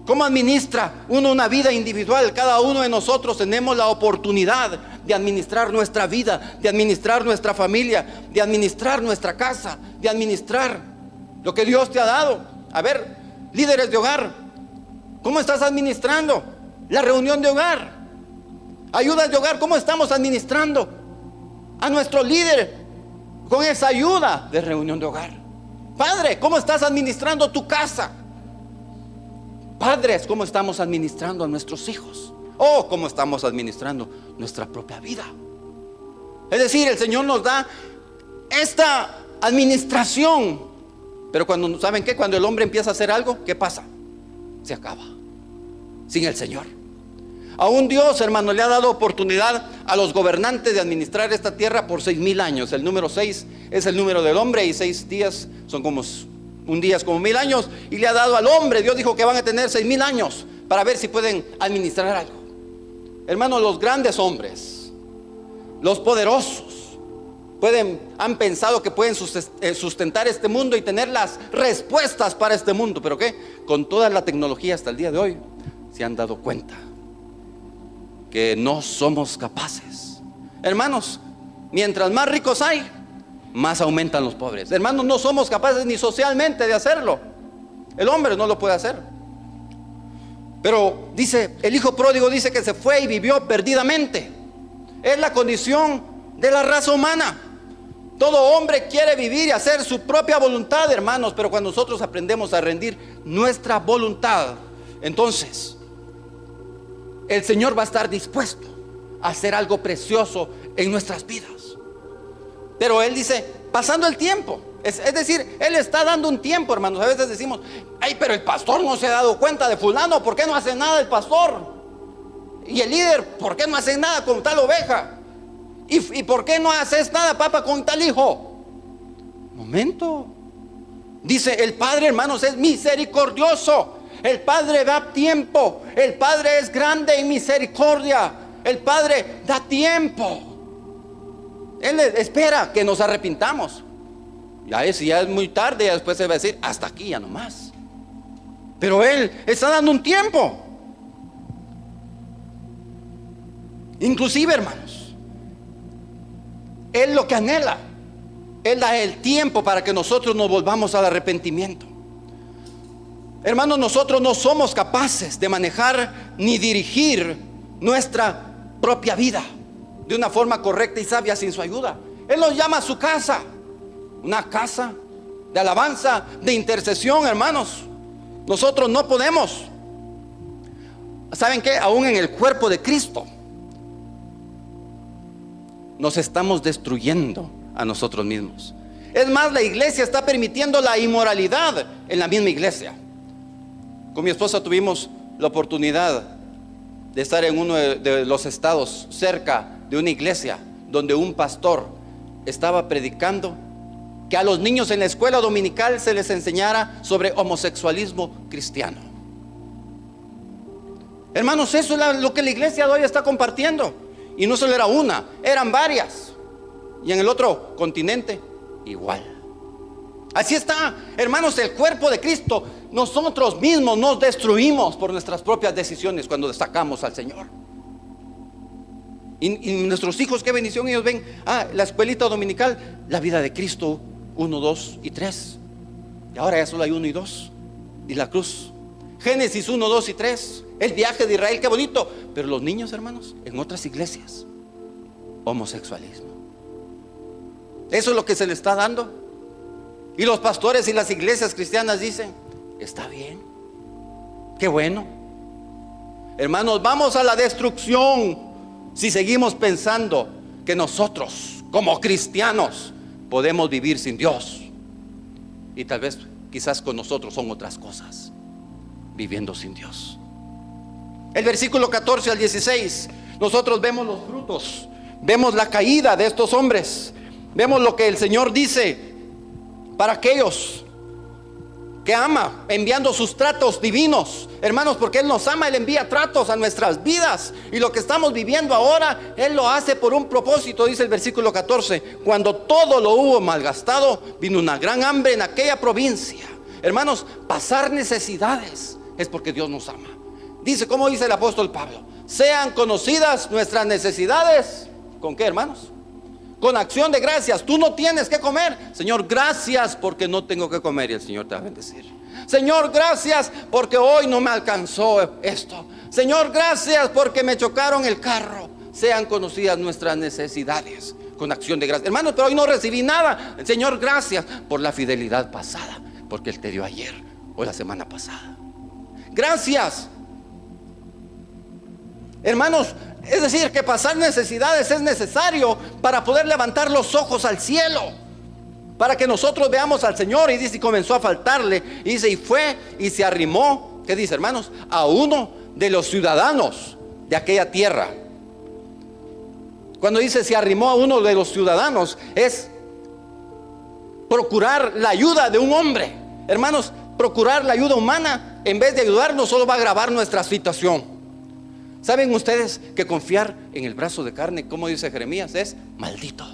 Cómo administra uno una vida individual. Cada uno de nosotros tenemos la oportunidad de administrar nuestra vida, de administrar nuestra familia, de administrar nuestra casa, de administrar lo que Dios te ha dado. A ver, líderes de hogar, ¿cómo estás administrando la reunión de hogar? Ayudas de hogar, ¿cómo estamos administrando a nuestro líder con esa ayuda de reunión de hogar? Padre, ¿cómo estás administrando tu casa? Padres, ¿cómo estamos administrando a nuestros hijos? O ¿cómo estamos administrando nuestra propia vida? Es decir, el Señor nos da esta administración. Pero cuando, ¿saben qué? Cuando el hombre empieza a hacer algo, ¿qué pasa? Se acaba sin el Señor. Aún Dios, hermano, le ha dado oportunidad a los gobernantes de administrar esta tierra por 6,000 años. El número 6 es el número del hombre y 6 días son como un día es como 1,000 años. Y le ha dado al hombre, Dios dijo que van a tener 6,000 años para ver si pueden administrar algo. Hermano, los grandes hombres, los poderosos, han pensado que pueden sustentar este mundo y tener las respuestas para este mundo. ¿Pero qué? Con toda la tecnología hasta el día de hoy, se han dado cuenta que no somos capaces. Hermanos, mientras más ricos hay, más aumentan los pobres. Hermanos, no somos capaces ni socialmente de hacerlo. El hombre no lo puede hacer. Pero dice, el hijo pródigo dice que se fue y vivió perdidamente. Es la condición de la raza humana. Todo hombre quiere vivir y hacer su propia voluntad, hermanos. Pero cuando nosotros aprendemos a rendir nuestra voluntad, entonces el Señor va a estar dispuesto a hacer algo precioso en nuestras vidas. Pero Él dice, pasando el tiempo, es decir, Él está dando un tiempo, hermanos. A veces decimos, ay, pero el pastor no se ha dado cuenta de fulano. ¿Por qué no hace nada el pastor? Y el líder, ¿por qué no hace nada con tal oveja? ¿Y por qué no haces nada, papá, con tal hijo? Momento. Dice, el Padre, hermanos, es misericordioso. El Padre da tiempo. El Padre es grande en misericordia. El Padre da tiempo. Él espera que nos arrepintamos. Ya es muy tarde, ya después se va a decir, hasta aquí ya no más. Pero Él está dando un tiempo. Inclusive, hermanos, Él lo que anhela, Él da el tiempo para que nosotros nos volvamos al arrepentimiento. Hermanos, nosotros no somos capaces de manejar ni dirigir nuestra propia vida de una forma correcta y sabia sin su ayuda. Él nos llama a su casa, una casa de alabanza, de intercesión, hermanos. Nosotros no podemos. ¿Saben qué? Aún en el cuerpo de Cristo nos estamos destruyendo a nosotros mismos. Es más, la iglesia está permitiendo la inmoralidad en la misma iglesia. Con mi esposa tuvimos la oportunidad de estar en uno de los estados cerca de una iglesia donde un pastor estaba predicando que a los niños en la escuela dominical se les enseñara sobre homosexualismo cristiano. Hermanos, eso es lo que la iglesia de hoy está compartiendo. Y no solo era una, eran varias. Y en el otro continente igual. Así está, hermanos, el cuerpo de Cristo. Nosotros mismos nos destruimos por nuestras propias decisiones cuando destacamos al Señor. Y nuestros hijos, qué bendición, ellos ven, la escuelita dominical, la vida de Cristo, 1, 2 y 3. Y ahora ya solo hay 1 y 2. Y la cruz, Génesis 1, 2 y 3. El viaje de Israel, qué bonito. Pero los niños, hermanos, en otras iglesias, homosexualismo. Eso es lo que se le está dando. Y los pastores y las iglesias cristianas dicen, está bien, qué bueno. Hermanos, vamos a la destrucción si seguimos pensando que nosotros como cristianos podemos vivir sin Dios. Y tal vez, quizás con nosotros son otras cosas, viviendo sin Dios. El versículo 14 al 16, nosotros vemos los frutos, vemos la caída de estos hombres, vemos lo que el Señor dice para aquellos que ama, enviando sus tratos divinos, hermanos, porque Él nos ama. Él envía tratos a nuestras vidas, y lo que estamos viviendo ahora Él lo hace por un propósito. Dice el versículo 14: cuando todo lo hubo malgastado, vino una gran hambre en aquella provincia. Hermanos, pasar necesidades es porque Dios nos ama. Dice, como dice el apóstol Pablo, sean conocidas nuestras necesidades. ¿Con qué, hermanos? Con acción de gracias. Tú no tienes que comer. Señor, gracias porque no tengo que comer, y el Señor te va a bendecir. Señor, gracias porque hoy no me alcanzó esto. Señor, gracias porque me chocaron el carro. Sean conocidas nuestras necesidades con acción de gracias. Hermanos, pero hoy no recibí nada. Señor, gracias por la fidelidad pasada, porque Él te dio ayer o la semana pasada. Gracias. Hermanos, es decir, que pasar necesidades es necesario para poder levantar los ojos al cielo, para que nosotros veamos al Señor. Y dice, y comenzó a faltarle, y dice, y fue y se arrimó, ¿qué dice, hermanos? A uno de los ciudadanos de aquella tierra. Cuando dice se arrimó a uno de los ciudadanos, es procurar la ayuda de un hombre. Hermanos, procurar la ayuda humana en vez de ayudarnos solo va a agravar nuestra situación. ¿Saben ustedes que confiar en el brazo de carne, como dice Jeremías, es maldito?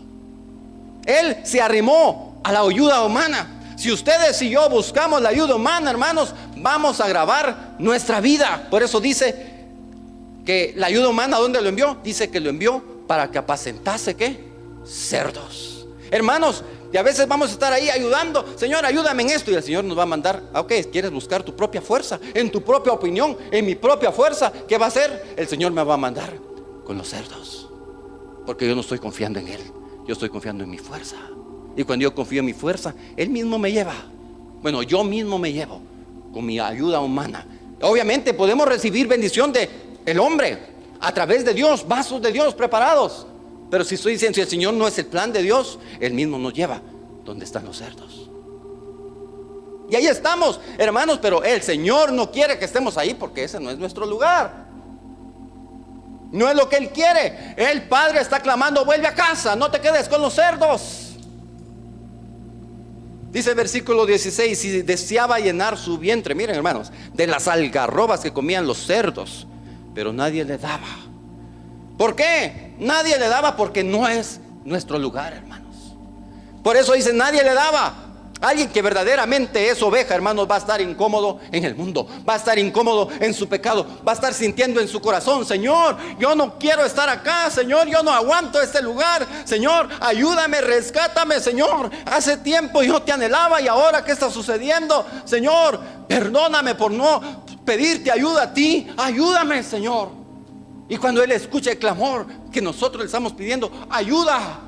Él se arrimó a la ayuda humana. Si ustedes y yo buscamos la ayuda humana, hermanos, vamos a agravar nuestra vida. Por eso dice que la ayuda humana, ¿dónde lo envió? Dice que lo envió para que apacentase, ¿qué? Cerdos. Hermanos, y a veces vamos a estar ahí ayudando. Señor, ayúdame en esto. Y el Señor nos va a mandar, ok, ¿quieres buscar tu propia fuerza? En tu propia opinión, en mi propia fuerza. ¿Qué va a hacer? El Señor me va a mandar con los cerdos. Porque yo no estoy confiando en Él. Yo estoy confiando en mi fuerza. Y cuando yo confío en mi fuerza, Él mismo me lleva. Bueno, yo mismo me llevo con mi ayuda humana. Obviamente podemos recibir bendición de el hombre a través de Dios, vasos de Dios preparados. Pero si estoy diciendo, si el Señor no es el plan de Dios, Él mismo nos lleva donde están los cerdos. Y ahí estamos, hermanos, pero el Señor no quiere que estemos ahí porque ese no es nuestro lugar. No es lo que Él quiere. El Padre está clamando, vuelve a casa, no te quedes con los cerdos. Dice el versículo 16, y deseaba llenar su vientre, miren hermanos, de las algarrobas que comían los cerdos, pero nadie le daba. ¿Por qué? Nadie le daba porque no es nuestro lugar, hermanos. Por eso dice, nadie le daba. Alguien que verdaderamente es oveja, hermanos, va a estar incómodo en el mundo, va a estar incómodo en su pecado, va a estar sintiendo en su corazón, Señor, yo no quiero estar acá, Señor, yo no aguanto este lugar, Señor, ayúdame, rescátame, Señor, hace tiempo yo te anhelaba y ahora ¿qué está sucediendo? Señor, perdóname por no pedirte ayuda a ti, ayúdame, Señor. Y cuando Él escucha el clamor que nosotros le estamos pidiendo, ayuda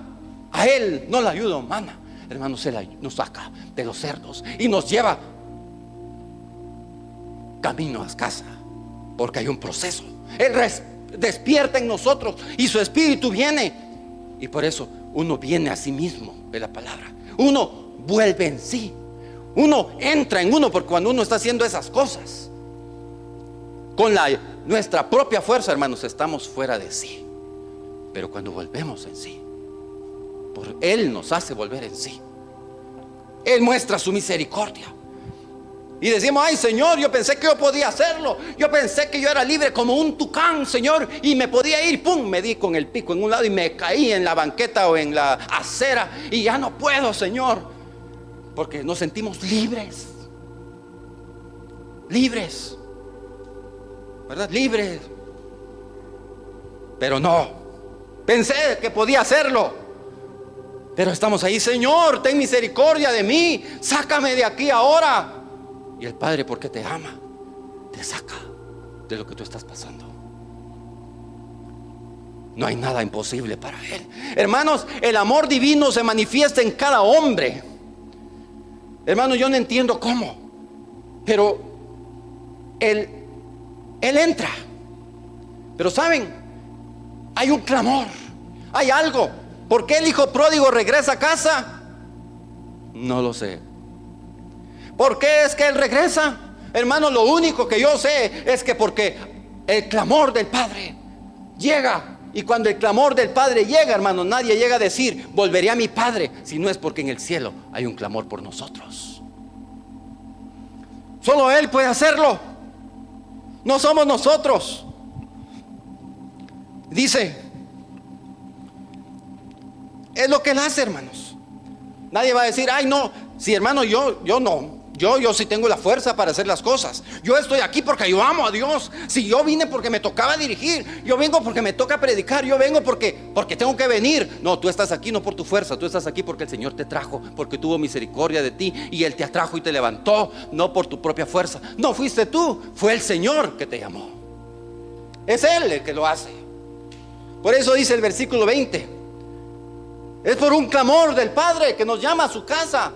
a Él, no la ayuda humana. Hermanos, Él nos saca de los cerdos y nos lleva camino a casa, porque hay un proceso. Él despierta en nosotros y su espíritu viene. Y por eso uno viene a sí mismo de la palabra. Uno vuelve en sí. Uno entra en uno, porque cuando uno está haciendo esas cosas con nuestra propia fuerza, hermanos, estamos fuera de sí. Pero cuando volvemos en sí, Él nos hace volver en sí. Él muestra su misericordia. Y decimos, ay Señor, yo pensé que yo podía hacerlo. Yo pensé que yo era libre como un tucán, Señor, y me podía ir, pum, me di con el pico en un lado y me caí en la banqueta o en la acera. Y ya no puedo, Señor, porque nos sentimos libres. Libres, ¿verdad? Libres. Pero no, pensé que podía hacerlo. Pero estamos ahí, Señor, ten misericordia de mí, sácame de aquí ahora. Y el Padre, porque te ama, te saca de lo que tú estás pasando. No hay nada imposible para Él. Hermanos, el amor divino se manifiesta en cada hombre. Hermanos, yo no entiendo cómo, pero Él entra. Pero saben, hay un clamor, hay algo. ¿Por qué el hijo pródigo regresa a casa? No lo sé. ¿Por qué es que él regresa? Hermano, lo único que yo sé es que porque el clamor del Padre llega. Y cuando el clamor del Padre llega, hermano, nadie llega a decir, volveré a mi Padre, si no es porque en el cielo hay un clamor por nosotros. Solo Él puede hacerlo. No somos nosotros. Dice, es lo que Él hace, hermanos. Nadie va a decir, ay no, si hermano, yo no. Yo sí tengo la fuerza para hacer las cosas. Yo estoy aquí porque yo amo a Dios. Si yo vine porque me tocaba dirigir, yo vengo porque me toca predicar, yo vengo porque tengo que venir. No, tú estás aquí no por tu fuerza, tú estás aquí porque el Señor te trajo, porque tuvo misericordia de ti y Él te atrajo y te levantó, no por tu propia fuerza. No fuiste tú, fue el Señor que te llamó. Es Él el que lo hace. Por eso dice el versículo 20, es por un clamor del Padre que nos llama a su casa.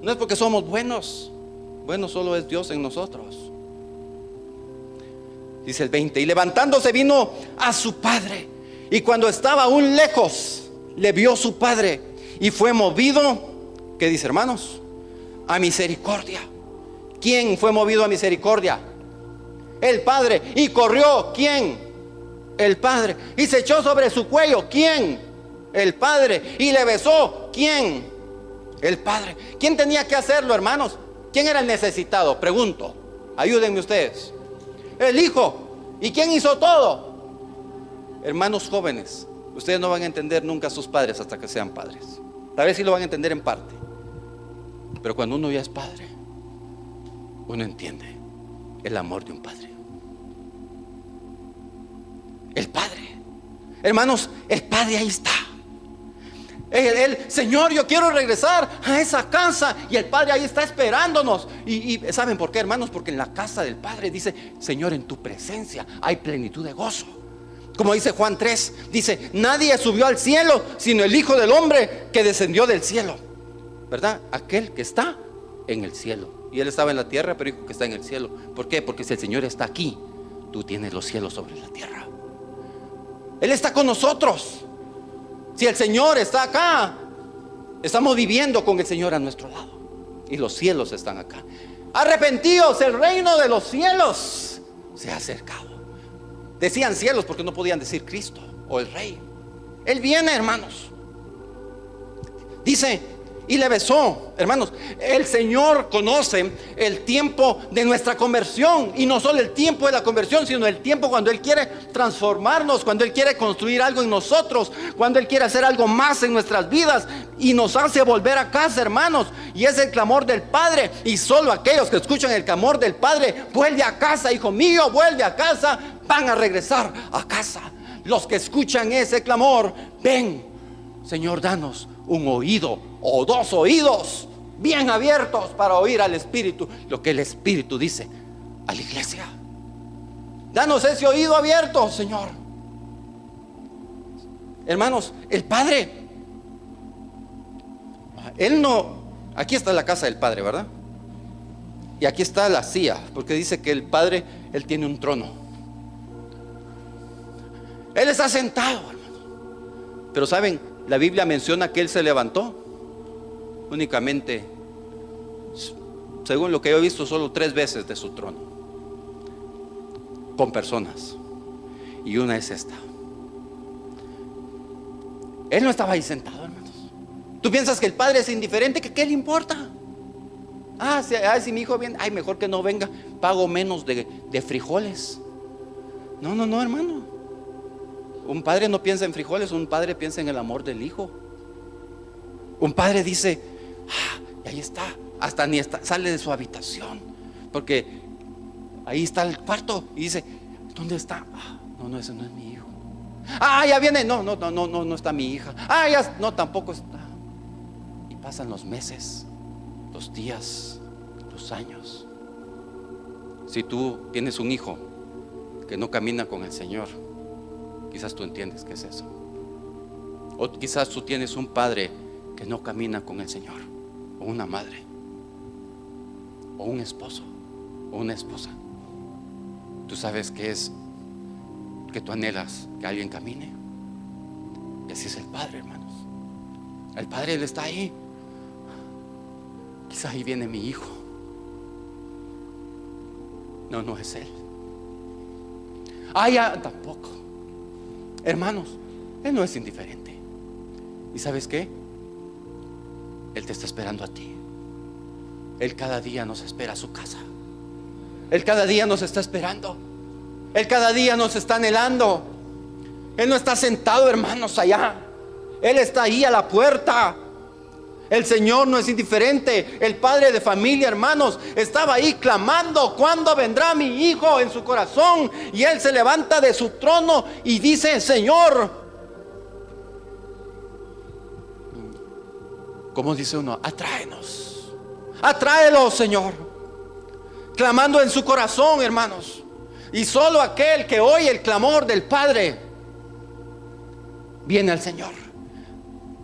No es porque somos buenos. Bueno, solo es Dios en nosotros. Dice el 20, y levantándose vino a su padre, y cuando estaba aún lejos, le vio su padre, y fue movido, ¿qué dice, hermanos? A misericordia. ¿Quién fue movido a misericordia? El Padre. Y corrió, ¿quién? El Padre. Y se echó sobre su cuello, ¿quién? El Padre. Y le besó, ¿quién? El Padre. ¿Quién tenía que hacerlo, hermanos? ¿Quién era el necesitado? Pregunto. Ayúdenme ustedes. El Hijo. ¿Y quién hizo todo? Hermanos jóvenes, ustedes no van a entender nunca a sus padres hasta que sean padres. Tal vez sí lo van a entender en parte, pero cuando uno ya es padre, uno entiende el amor de un padre. El Padre, hermanos, el Padre ahí está. Señor, yo quiero regresar a esa casa. Y el Padre ahí está esperándonos. Y ¿saben por qué, hermanos? Porque en la casa del Padre dice: Señor, en tu presencia hay plenitud de gozo. Como dice Juan 3, dice: nadie subió al cielo sino el Hijo del Hombre que descendió del cielo, ¿verdad? Aquel que está en el cielo. Y Él estaba en la tierra, pero dijo que está en el cielo. ¿Por qué? Porque si el Señor está aquí, tú tienes los cielos sobre la tierra. Él está con nosotros. Si el Señor está acá, estamos viviendo con el Señor a nuestro lado. Y los cielos están acá. Arrepentíos, el reino de los cielos se ha acercado. Decían cielos porque no podían decir Cristo o el Rey. Él viene, hermanos. Dice: y le besó. Hermanos, el Señor conoce el tiempo de nuestra conversión. Y no solo el tiempo de la conversión, sino el tiempo cuando Él quiere transformarnos, cuando Él quiere construir algo en nosotros, cuando Él quiere hacer algo más en nuestras vidas y nos hace volver a casa, hermanos. Y es el clamor del Padre. Y solo aquellos que escuchan el clamor del Padre: vuelve a casa, hijo mío, vuelve a casa, van a regresar a casa. Los que escuchan ese clamor: ven, Señor, danos un oído o dos oídos bien abiertos para oír al Espíritu, lo que el Espíritu dice a la iglesia. Danos ese oído abierto, Señor. Hermanos, el Padre, Él no... Aquí está la casa del Padre, ¿verdad? Y aquí está la silla, porque dice que el Padre, Él tiene un trono. Él está sentado, hermanos. Pero saben, la Biblia menciona que Él se levantó únicamente, según lo que yo he visto, solo 3 veces de su trono, con personas. Y una es esta. Él no estaba ahí sentado, hermanos. ¿Tú piensas que el Padre es indiferente? ¿Qué le importa? Si mi hijo viene, mejor que no venga, pago menos de frijoles. No, hermano. Un padre no piensa en frijoles, un padre piensa en el amor del hijo. Un padre dice: y ahí está, hasta ni está, sale de su habitación, porque ahí está el cuarto, y dice: ¿dónde está? No, ese no es mi hijo. Ya viene, no está mi hija. No, tampoco está. Y pasan los meses, los días, los años. Si tú tienes un hijo que no camina con el Señor, quizás tú entiendes qué es eso. O quizás tú tienes un padre que no camina con el Señor, o una madre, o un esposo, o una esposa. Tú sabes qué es que tú anhelas que alguien camine. Y así es el Padre, hermanos. El Padre, Él está ahí. Quizás ahí viene mi hijo. No es Él. Tampoco. Hermanos, Él no es indiferente. ¿Y sabes qué? Él te está esperando a ti. Él cada día nos espera a su casa. Él cada día nos está esperando. Él cada día nos está anhelando. Él no está sentado, hermanos, allá. Él está ahí a la puerta. El Señor no es indiferente. El padre de familia, hermanos, estaba ahí clamando: ¿cuándo vendrá mi hijo? En su corazón. Y Él se levanta de su trono y dice: Señor, ¿cómo dice uno? Atráenos. Atráelo, Señor. Clamando en su corazón, hermanos. Y solo aquel que oye el clamor del Padre viene al Señor.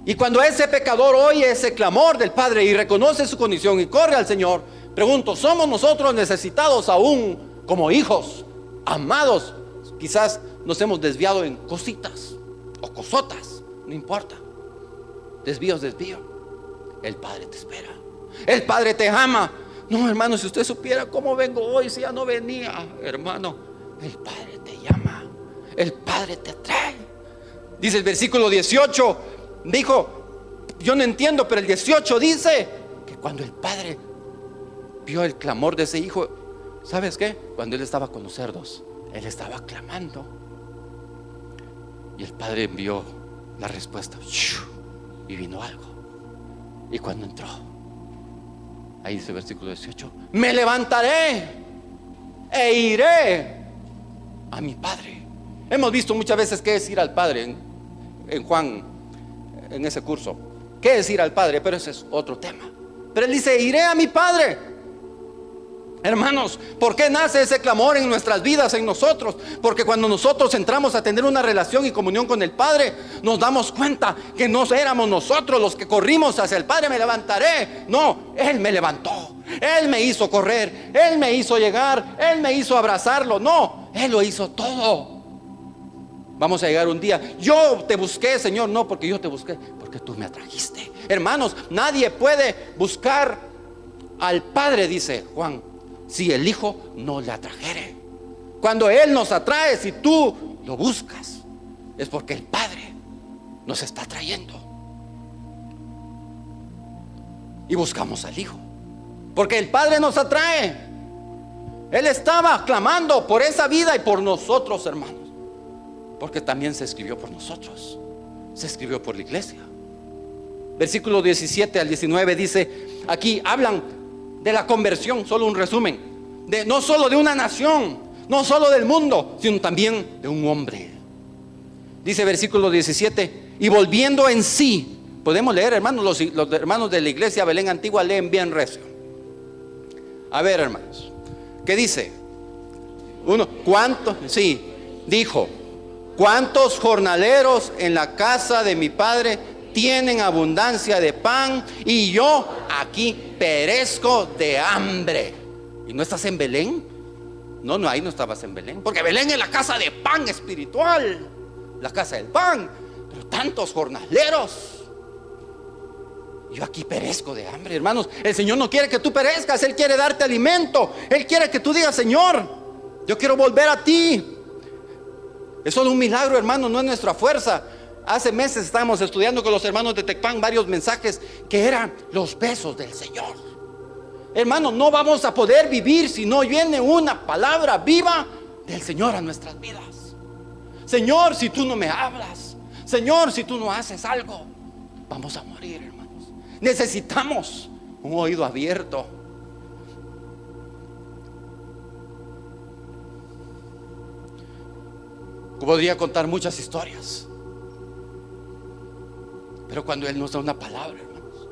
Y cuando ese pecador oye ese clamor del Padre y reconoce su condición y corre al Señor, pregunto: ¿somos nosotros necesitados aún como hijos amados? Quizás nos hemos desviado en cositas o cosotas, no importa. Desvío. El Padre te espera. El Padre te ama. No, hermano, si usted supiera cómo vengo hoy, si ya no venía. Hermano, el Padre te llama, el Padre te trae. Dice el versículo 18, dijo, yo no entiendo, pero el 18 dice que cuando el Padre vio el clamor de ese hijo, ¿sabes qué? Cuando él estaba con los cerdos, él estaba clamando. Y el Padre envió la respuesta, y vino algo. Y cuando entró, ahí dice el versículo 18, me levantaré e iré a mi Padre. Hemos visto muchas veces qué es ir al Padre en Juan, en ese curso. ¿Qué es ir al Padre? Pero ese es otro tema. Pero él dice, iré a mi Padre. Hermanos, ¿por qué nace ese clamor en nuestras vidas, en nosotros? Porque cuando nosotros entramos a tener una relación y comunión con el Padre, nos damos cuenta que no éramos nosotros los que corrimos hacia el Padre. Me levantaré. No, Él me levantó. Él me hizo correr. Él me hizo llegar. Él me hizo abrazarlo. No, Él lo hizo todo. Vamos a llegar un día, yo te busqué, Señor. No, porque yo te busqué, porque tú me atrajiste. Hermanos, nadie puede buscar al Padre, dice Juan, si el Hijo no le atrajere. Cuando Él nos atrae, si tú lo buscas, es porque el Padre nos está trayendo. Y buscamos al Hijo, porque el Padre nos atrae. Él estaba clamando por esa vida y por nosotros, hermanos, porque también se escribió por nosotros, se escribió por la iglesia. Versículo 17 al 19 dice, aquí hablan de la conversión, solo un resumen, de no solo de una nación, no solo del mundo, sino también de un hombre. Dice versículo 17, y volviendo en sí. Podemos leer, hermanos, los hermanos de la iglesia Belén Antigua leen bien recio. A ver, hermanos, ¿qué dice? Sí, dijo, ¿cuántos jornaleros en la casa de mi padre tienen abundancia de pan y yo aquí perezco de hambre? ¿Y no estás en Belén? No, ahí no estabas en Belén, porque Belén es la casa de pan espiritual, la casa del pan. Pero tantos jornaleros, yo aquí perezco de hambre. Hermanos, el Señor no quiere que tú perezcas. Él quiere darte alimento. Él quiere que tú digas, Señor, yo quiero volver a ti. Es solo un milagro, hermano, no es nuestra fuerza. Hace meses estábamos estudiando con los hermanos de Tecpan varios mensajes que eran los besos del Señor. Hermano, no vamos a poder vivir si no viene una palabra viva del Señor a nuestras vidas. Señor, si tú no me hablas, Señor, si tú no haces algo, vamos a morir, hermanos. Necesitamos un oído abierto. Podría contar muchas historias, pero cuando Él nos da una palabra, hermanos,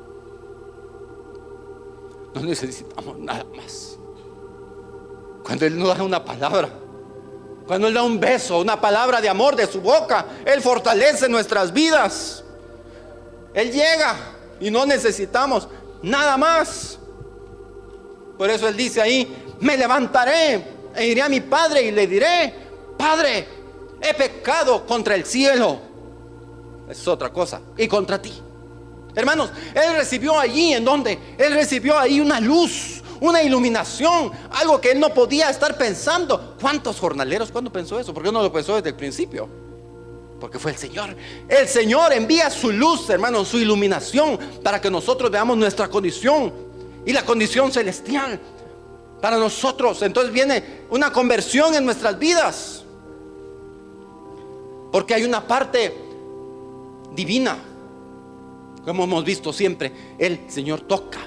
no necesitamos nada más. Cuando Él nos da una palabra, cuando Él da un beso, una palabra de amor de su boca, Él fortalece nuestras vidas. Él llega y no necesitamos nada más. Por eso Él dice ahí, me levantaré e iré a mi Padre y le diré, Padre, he pecado contra el cielo, es otra cosa, y contra ti. Hermanos, Él recibió allí, ¿en dónde? Él recibió ahí una luz, una iluminación, algo que Él no podía estar pensando. ¿Cuántos jornaleros? ¿Cuándo pensó eso? Porque no lo pensó desde el principio, porque fue el Señor. El Señor envía su luz, hermanos, su iluminación, para que nosotros veamos nuestra condición y la condición celestial para nosotros. Entonces viene una conversión en nuestras vidas, porque hay una parte divina, como hemos visto siempre. El Señor toca.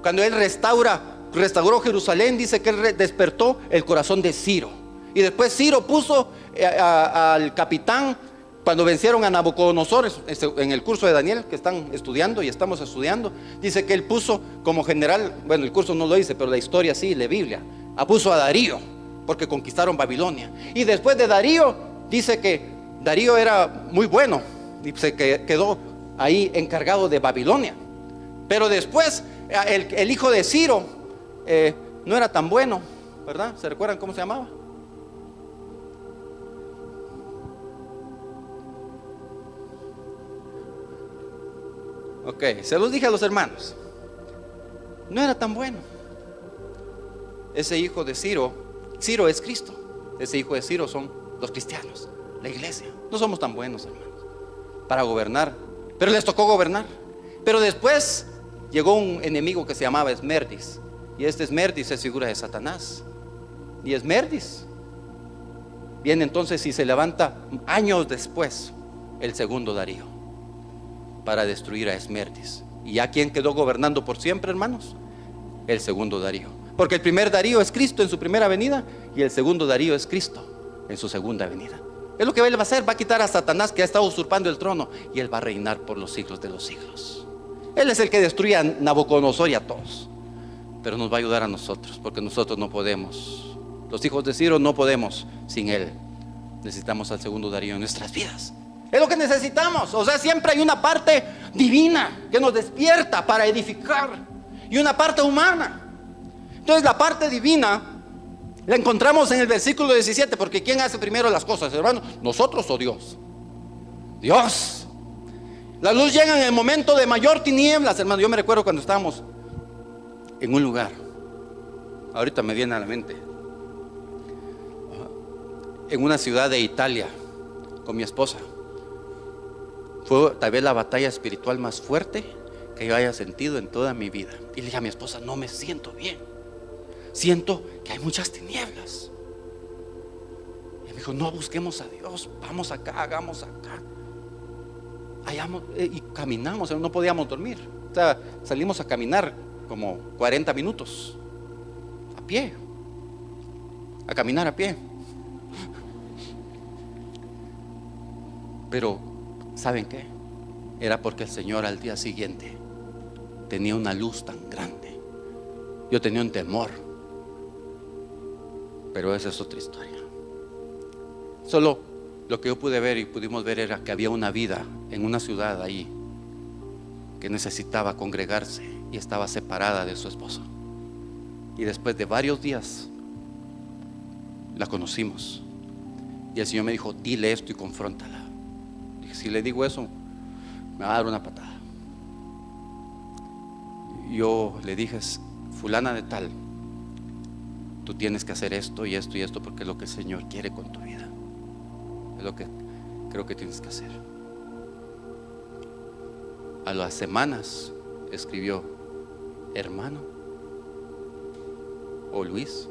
Cuando Él restauró Jerusalén, dice que Él despertó el corazón de Ciro. Y después Ciro puso al capitán, cuando vencieron a Nabucodonosor, en el curso de Daniel que están estudiando y estamos estudiando, dice que Él puso como general, bueno, el curso no lo dice, pero la historia sí, la Biblia, puso a Darío, porque conquistaron Babilonia. Y después de Darío, dice que Darío era muy bueno y se quedó ahí encargado de Babilonia. Pero después el hijo de Ciro no era tan bueno, ¿verdad? ¿Se recuerdan cómo se llamaba? Ok, se los dije a los hermanos. No era tan bueno. ese hijo de Ciro es Cristo. Ese hijo de Ciro son los cristianos, la iglesia. No somos tan buenos, hermanos, para gobernar, pero les tocó gobernar. Pero después llegó un enemigo que se llamaba Esmerdis, y este Esmerdis es figura de Satanás. Y Esmerdis viene entonces y se levanta años después el segundo Darío para destruir a Esmerdis. ¿Y a quién quedó gobernando por siempre, hermanos? El segundo Darío. Porque el primer Darío es Cristo en su primera venida, y el segundo Darío es Cristo en su segunda venida. Es lo que él va a hacer, va a quitar a Satanás, que ha estado usurpando el trono, y él va a reinar por los siglos de los siglos. Él es el que destruye a Nabucodonosor y a todos, pero nos va a ayudar a nosotros, porque nosotros no podemos. Los hijos de Ciro no podemos sin él. Necesitamos al segundo Darío en nuestras vidas. Es lo que necesitamos. O sea, siempre hay una parte divina que nos despierta para edificar, y una parte humana. Entonces la parte divina la encontramos en el versículo 17, porque ¿quién hace primero las cosas, hermano? ¿Nosotros o Dios? Dios. La luz llega en el momento de mayor tinieblas, hermano. Yo me recuerdo cuando estábamos en un lugar, ahorita me viene a la mente, en una ciudad de Italia, con mi esposa. Fue tal vez la batalla espiritual más fuerte que yo haya sentido en toda mi vida. Y le dije a mi esposa, no me siento bien, siento que hay muchas tinieblas. Y me dijo, no busquemos a Dios, vamos acá, hagamos acá. Y caminamos, no podíamos dormir. O sea, salimos a caminar como 40 minutos a pie, a caminar a pie. Pero ¿saben qué? Era porque el Señor al día siguiente tenía una luz tan grande. Yo tenía un temor, pero esa es otra historia. Solo lo que yo pude ver y pudimos ver era que había una vida en una ciudad ahí que necesitaba congregarse y estaba separada de su esposo. Y después de varios días la conocimos, y el Señor me dijo, dile esto y confróntala. Dije, si le digo eso, me va a dar una patada. Yo le dije, fulana de tal, tú tienes que hacer esto y esto y esto, porque es lo que el Señor quiere con tu vida, es lo que creo que tienes que hacer. A las semanas escribió, hermano o Luis,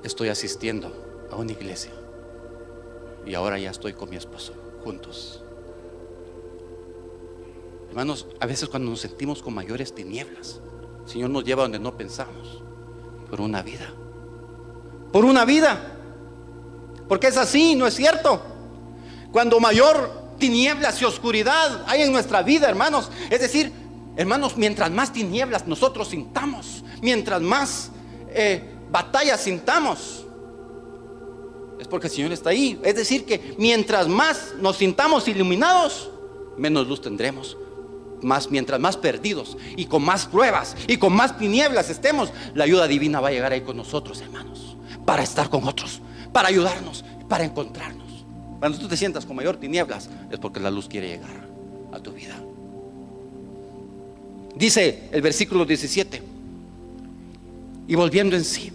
estoy asistiendo a una iglesia y ahora ya estoy con mi esposo juntos. Hermanos, a veces cuando nos sentimos con mayores tinieblas, el Señor nos lleva donde no pensamos, por una vida. Por una vida. Porque es así, ¿no es cierto? Cuando mayor tinieblas y oscuridad hay en nuestra vida, hermanos, es decir, hermanos, mientras más tinieblas nosotros sintamos, mientras más batallas sintamos, es porque el Señor está ahí. Es decir, que mientras más nos sintamos iluminados, menos luz tendremos. Mientras más perdidos y con más pruebas y con más tinieblas estemos, la ayuda divina va a llegar ahí con nosotros, hermanos, para estar con otros, para ayudarnos, para encontrarnos. Cuando tú te sientas con mayor tinieblas, es porque la luz quiere llegar a tu vida. Dice el versículo 17, y volviendo en sí,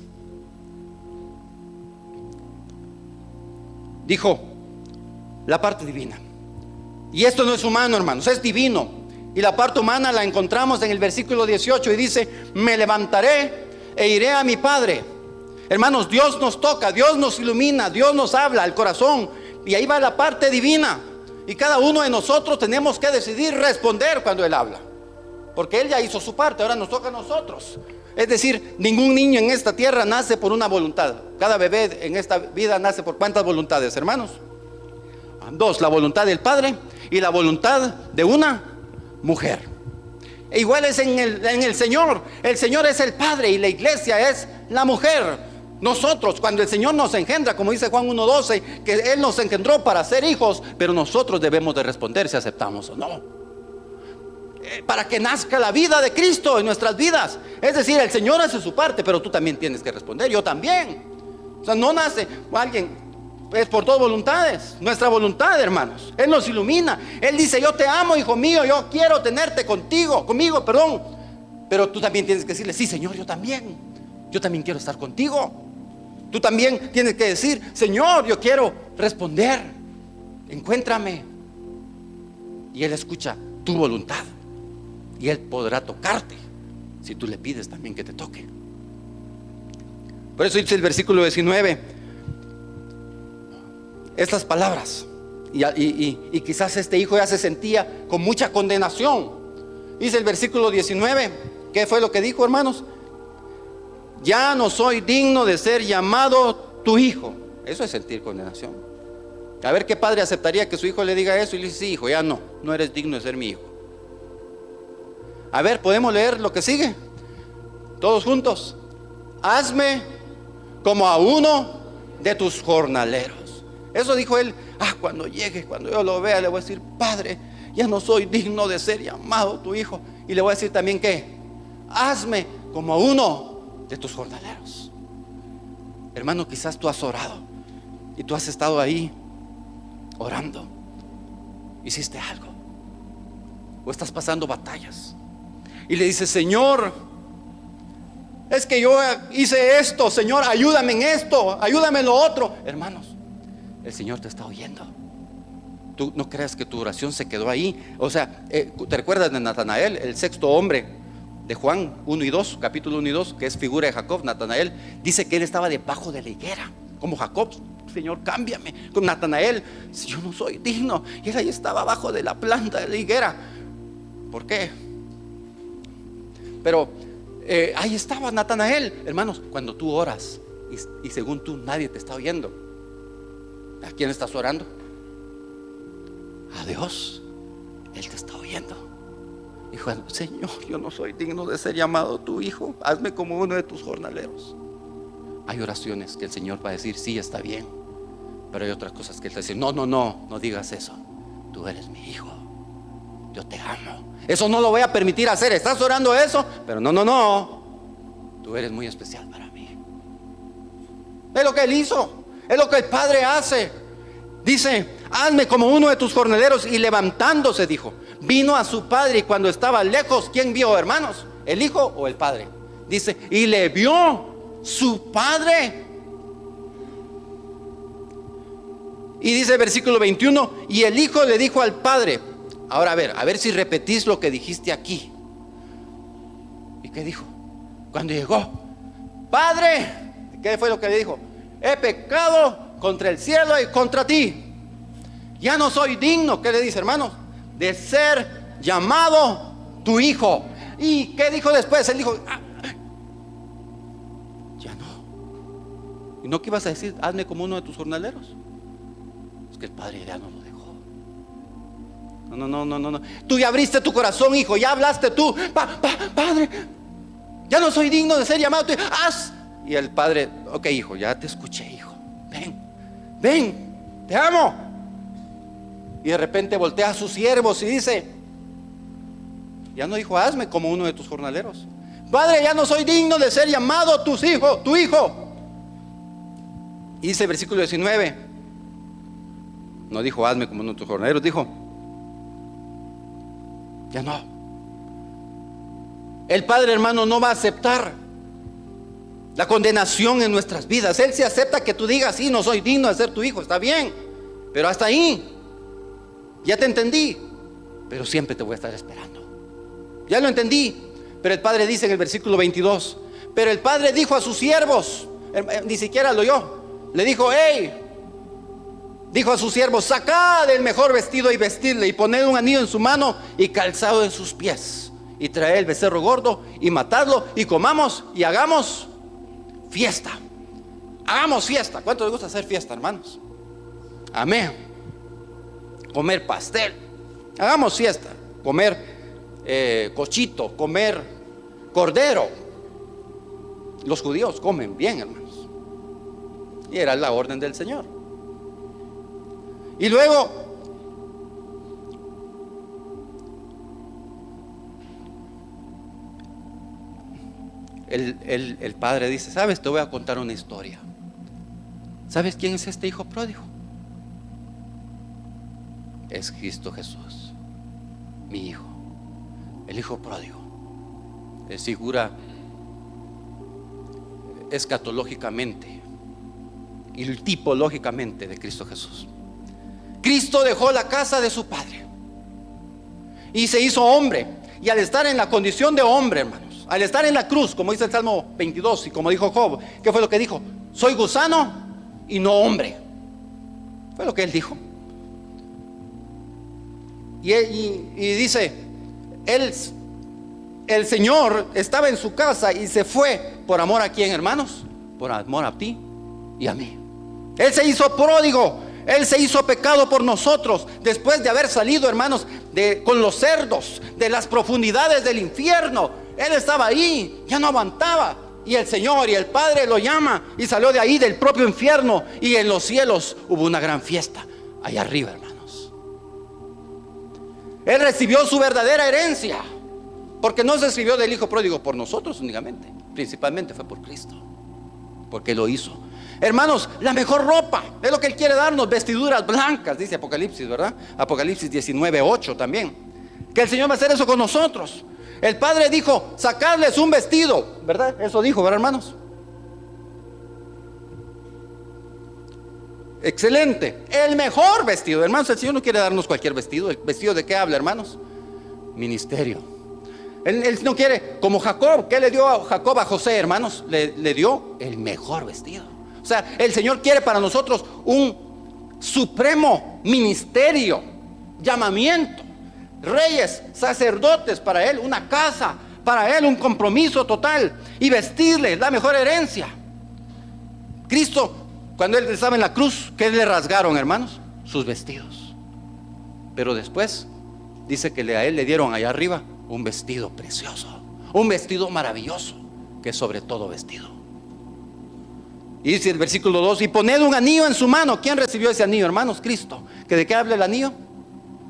dijo la parte divina. Y esto no es humano, hermanos, es divino. Y la parte humana la encontramos en el versículo 18 y dice, me levantaré e iré a mi Padre. Hermanos, Dios nos toca, Dios nos ilumina, Dios nos habla al corazón, y ahí va la parte divina. Y cada uno de nosotros tenemos que decidir responder cuando Él habla, porque Él ya hizo su parte, ahora nos toca a nosotros. Es decir, ningún niño en esta tierra nace por una voluntad. Cada bebé en esta vida nace por ¿cuántas voluntades, hermanos? Dos, la voluntad del Padre y la voluntad de una mujer. E igual es en el Señor. El Señor es el Padre y la iglesia es la mujer. Nosotros, cuando el Señor nos engendra, como dice Juan 1:12, que Él nos engendró para ser hijos, pero nosotros debemos de responder si aceptamos o no, para que nazca la vida de Cristo en nuestras vidas. Es decir, el Señor hace su parte, pero tú también tienes que responder, yo también. O sea, no nace alguien, es por dos voluntades, nuestra voluntad, hermanos. Él nos ilumina, Él dice, yo te amo, hijo mío, yo quiero tenerte conmigo, Pero tú también tienes que decirle: sí, Señor, yo también quiero estar contigo. Tú también tienes que decir: Señor, yo quiero responder, encuéntrame. Y Él escucha tu voluntad, y Él podrá tocarte si tú le pides también que te toque. Por eso dice el versículo 19 estas palabras. Y quizás este hijo ya se sentía con mucha condenación. Dice el versículo 19, ¿qué fue lo que dijo, hermanos? Ya no soy digno de ser llamado tu hijo. Eso es sentir condenación. A ver qué padre aceptaría que su hijo le diga eso y le dice: sí, hijo, ya no eres digno de ser mi hijo. A ver, ¿podemos leer lo que sigue? Todos juntos. Hazme como a uno de tus jornaleros. Eso dijo él. Cuando llegue, cuando yo lo vea, le voy a decir: Padre, ya no soy digno de ser llamado tu hijo. Y le voy a decir también que: hazme como a uno de tus jornaleros. Hermano, quizás tú has orado y tú has estado ahí orando. Hiciste algo, o estás pasando batallas y le dices: Señor, es que yo hice esto, Señor, ayúdame en esto, ayúdame en lo otro. Hermanos, el Señor te está oyendo. Tú no creas que tu oración se quedó ahí. O sea, ¿te recuerdas de Natanael, el sexto hombre de Juan 1 y 2, capítulo 1 y 2, que es figura de Jacob? Natanael dice que él estaba debajo de la higuera, como Jacob: Señor, cámbiame. Con Natanael: yo no soy digno. Y él ahí estaba abajo de la planta de la higuera. ¿Por qué? Pero ahí estaba Natanael. Hermanos, cuando tú oras y según tú nadie te está oyendo, ¿a quién estás orando? A Dios. Él te está oyendo. Dijo: Señor, yo no soy digno de ser llamado tu hijo, hazme como uno de tus jornaleros. Hay oraciones que el Señor va a decir: sí, está bien. Pero hay otras cosas que Él te dice: no digas eso. Tú eres mi hijo, yo te amo. Eso no lo voy a permitir hacer. Estás orando eso, pero no. Tú eres muy especial para mí. Es lo que Él hizo, es lo que el Padre hace. Dice: hazme como uno de tus jornaleros. Y levantándose, dijo, vino a su padre. Y cuando estaba lejos, ¿quién vio, hermanos? ¿El hijo o el padre? Dice: y le vio su padre. Y dice el versículo 21: y el hijo le dijo al padre. Ahora a ver si repetís lo que dijiste aquí. ¿Y qué dijo? Cuando llegó: Padre, ¿qué fue lo que le dijo? He pecado contra el cielo y contra ti. Ya no soy digno, ¿qué le dice, hermanos? De ser llamado tu hijo. ¿Y qué dijo después? Él dijo: ya no. ¿Y no qué ibas a decir? Hazme como uno de tus jornaleros. Es que el padre ya no lo dejó. No. Tú ya abriste tu corazón, hijo. Ya hablaste tú. Padre, ya no soy digno de ser llamado tu hijo. Haz. Y el padre: ok, hijo, ya te escuché, hijo. Ven, te amo. Y de repente voltea a sus siervos y dice: ya no dijo: hazme como uno de tus jornaleros. Padre, ya no soy digno de ser llamado tu hijo. Y dice el versículo 19: no dijo: hazme como uno de tus jornaleros. Dijo: ya no. El Padre, hermano, no va a aceptar la condenación en nuestras vidas. Él sí acepta que tú digas: sí, no soy digno de ser tu hijo. Está bien, pero hasta ahí. Ya te entendí, pero siempre te voy a estar esperando. Ya lo entendí. Pero el Padre dice en el versículo 22: pero el Padre dijo a sus siervos, ni siquiera lo oyó, le dijo: dijo a sus siervos: sacad el mejor vestido y vestidle, y poned un anillo en su mano y calzado en sus pies, y traed el becerro gordo y matadlo, y comamos y hagamos fiesta. Hagamos fiesta. ¿Cuánto les gusta hacer fiesta, hermanos? Amén. Comer pastel. Hagamos fiesta. Comer cochito, comer cordero. Los judíos comen bien, hermanos. Y era la orden del Señor. Y luego el padre dice: ¿sabes? Te voy a contar una historia. ¿Sabes quién es este hijo pródigo? Es Cristo Jesús, mi hijo, el hijo pródigo. es figura escatológicamente y tipológicamente de Cristo Jesús. Cristo dejó la casa de su Padre y se hizo hombre. Y al estar en la condición de hombre, hermanos, al estar en la cruz, como dice el Salmo 22 y como dijo Job, ¿qué fue lo que dijo? Soy gusano y no hombre. Fue lo que él dijo. Y dice, el Señor estaba en su casa y se fue por amor a quién, hermanos, por amor a ti y a mí. Él se hizo pródigo, Él se hizo pecado por nosotros, después de haber salido, hermanos, con los cerdos de las profundidades del infierno. Él estaba ahí, ya no aguantaba, y el Señor y el Padre lo llama y salió de ahí, del propio infierno, y en los cielos hubo una gran fiesta allá arriba, hermanos. Él recibió su verdadera herencia, porque no se escribió del Hijo Pródigo por nosotros únicamente, principalmente fue por Cristo, porque lo hizo. Hermanos, la mejor ropa es lo que Él quiere darnos, vestiduras blancas, dice Apocalipsis, ¿verdad? Apocalipsis 19:8 también, que el Señor va a hacer eso con nosotros. El Padre dijo, sacarles un vestido, ¿verdad? Eso dijo, ¿verdad, hermanos? Excelente, el mejor vestido, hermanos. El Señor no quiere darnos cualquier vestido. ¿El vestido de qué habla, hermanos? Ministerio. Él no quiere, como Jacob. ¿Qué le dio a Jacob a José, hermanos? Le dio el mejor vestido. O sea, el Señor quiere para nosotros un supremo ministerio, llamamiento, reyes, sacerdotes para Él, una casa para Él, un compromiso total, y vestirle la mejor herencia. Cristo, cuando Él estaba en la cruz, ¿qué le rasgaron, hermanos? Sus vestidos. Pero después dice que a Él le dieron allá arriba un vestido precioso, un vestido maravilloso, que es sobre todo vestido. Y dice el versículo 2, y poned un anillo en su mano. ¿Quién recibió ese anillo, hermanos? Cristo. ¿Que de qué habla el anillo?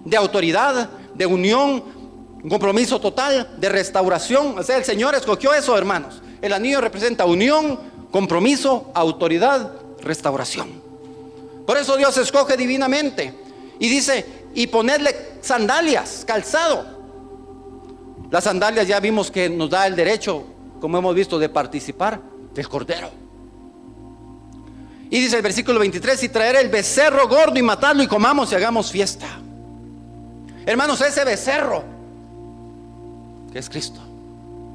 De autoridad, de unión, un compromiso total, de restauración. O sea, el Señor escogió eso, hermanos. El anillo representa unión, compromiso, autoridad, restauración. Por eso Dios escoge divinamente. Y dice, y ponedle sandalias, calzado. Las sandalias ya vimos que nos da el derecho, como hemos visto, de participar del Cordero. Y dice el versículo 23, y traer el becerro gordo y matarlo y comamos y hagamos fiesta. Hermanos, ese becerro, que es Cristo,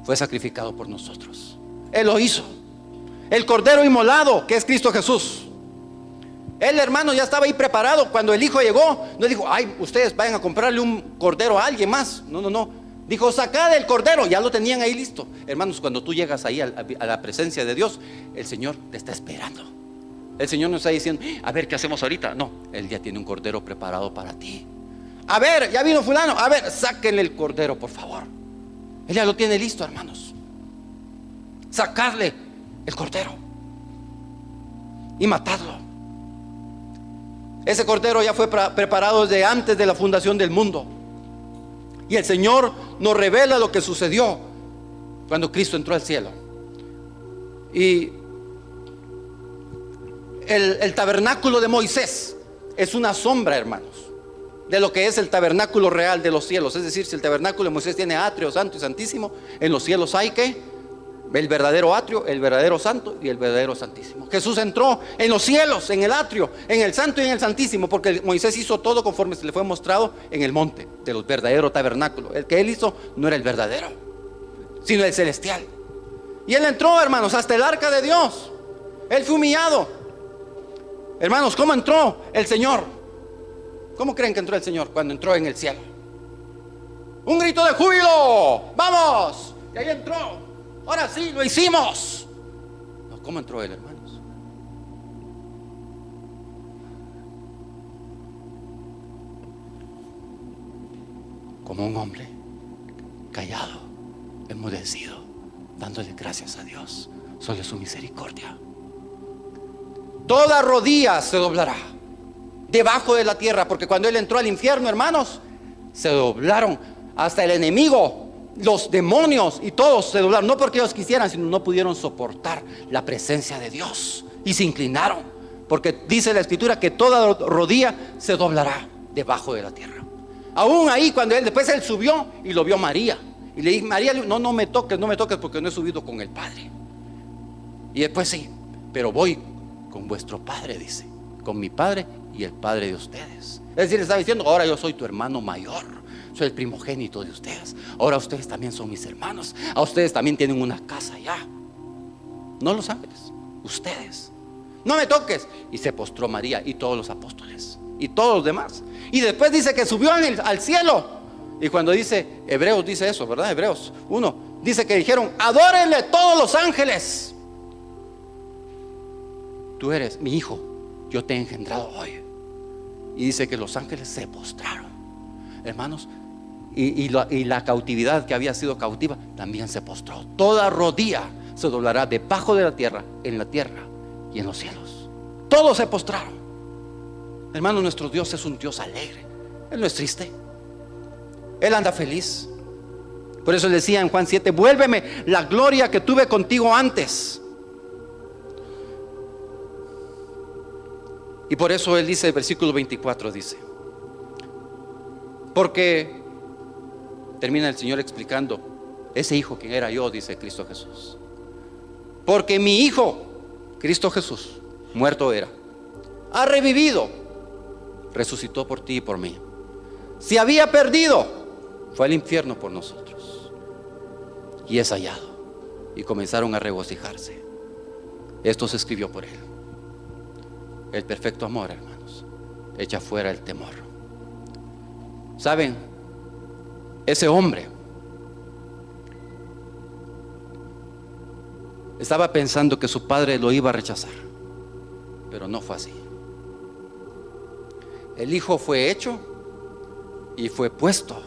fue sacrificado por nosotros. Él lo hizo. El cordero inmolado, que es Cristo Jesús. Él, hermano, ya estaba ahí preparado. Cuando el hijo llegó, no dijo, ay, ustedes vayan a comprarle un cordero a alguien más. No. Dijo, sacad el cordero. Ya lo tenían ahí listo. Hermanos, cuando tú llegas ahí a la presencia de Dios, el Señor te está esperando. El Señor no está diciendo, a ver, ¿qué hacemos ahorita? No, Él ya tiene un cordero preparado para ti. A ver, ya vino fulano. A ver, sáquenle el cordero, por favor. Él ya lo tiene listo, hermanos. Sacarle el cordero y matarlo. Ese cordero ya fue preparado desde antes de la fundación del mundo. Y el Señor nos revela lo que sucedió cuando Cristo entró al cielo. Y el tabernáculo de Moisés es una sombra, hermanos, de lo que es el tabernáculo real de los cielos. Es decir, si el tabernáculo de Moisés tiene atrio, santo y santísimo, en los cielos hay que el verdadero atrio, el verdadero santo y el verdadero santísimo. Jesús entró en los cielos, en el atrio, en el santo y en el santísimo, porque Moisés hizo todo conforme se le fue mostrado en el monte de los verdaderos tabernáculos. El que él hizo no era el verdadero, sino el celestial. Y él entró, hermanos, hasta el arca de Dios. Él fue humillado. Hermanos, ¿cómo entró el Señor? ¿Cómo creen que entró el Señor cuando entró en el cielo? Un grito de júbilo. ¡Vamos! Y ahí entró. Ahora sí, lo hicimos. No, ¿cómo entró él, hermanos? Como un hombre callado, enmudecido, dándole gracias a Dios. Solo su misericordia. Toda rodilla se doblará debajo de la tierra, porque cuando él entró al infierno, hermanos, se doblaron hasta el enemigo, los demonios y todos se doblaron, no porque ellos quisieran, sino no pudieron soportar la presencia de Dios y se inclinaron, porque dice la escritura que toda rodilla se doblará debajo de la tierra. Aún ahí, cuando después él subió y lo vio María Y le dije, María, no me toques porque no he subido con el Padre. Y después sí, pero voy con vuestro Padre, dice, con mi Padre y el Padre de ustedes. Es decir, le está diciendo, ahora yo soy tu hermano mayor, soy el primogénito de ustedes. Ahora ustedes también son mis hermanos. A ustedes también tienen una casa allá. No los ángeles, ustedes. No me toques. Y se postró María y todos los apóstoles y todos los demás. Y después dice que subió al cielo. Y cuando dice, Hebreos dice eso, ¿verdad? Hebreos 1, dice que dijeron, adórenle todos los ángeles. Tú eres mi hijo, yo te he engendrado hoy. Y dice que los ángeles se postraron, hermanos. Y la cautividad que había sido cautiva también se postró. Toda rodilla se doblará debajo de la tierra, en la tierra y en los cielos. Todos se postraron. Hermano, nuestro Dios es un Dios alegre. Él no es triste, Él anda feliz. Por eso le decía en Juan 7, vuélveme la gloria que tuve contigo antes. Y por eso Él dice, el versículo 24 dice, porque termina el Señor explicando, ese hijo quien era yo, dice Cristo Jesús. Porque mi hijo, Cristo Jesús, muerto era, ha revivido, resucitó por ti y por mí. Si había perdido, fue al infierno por nosotros y es hallado. Y comenzaron a regocijarse. Esto se escribió por Él. El perfecto amor, hermanos, echa fuera el temor. ¿Saben? Ese hombre estaba pensando que su padre lo iba a rechazar, pero no fue así. El hijo fue hecho y fue puesto.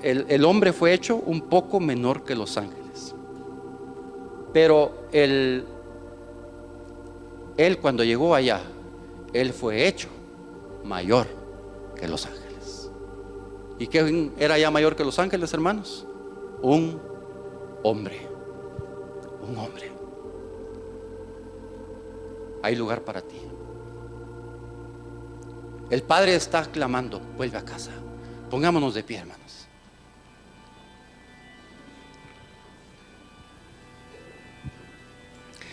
El hombre fue hecho un poco menor que los ángeles, pero él cuando llegó allá, él fue hecho mayor que los ángeles. ¿Y quién era ya mayor que los ángeles, hermanos? Un hombre. Un hombre. Hay lugar para ti. El Padre está clamando, vuelve a casa. Pongámonos de pie, hermanos.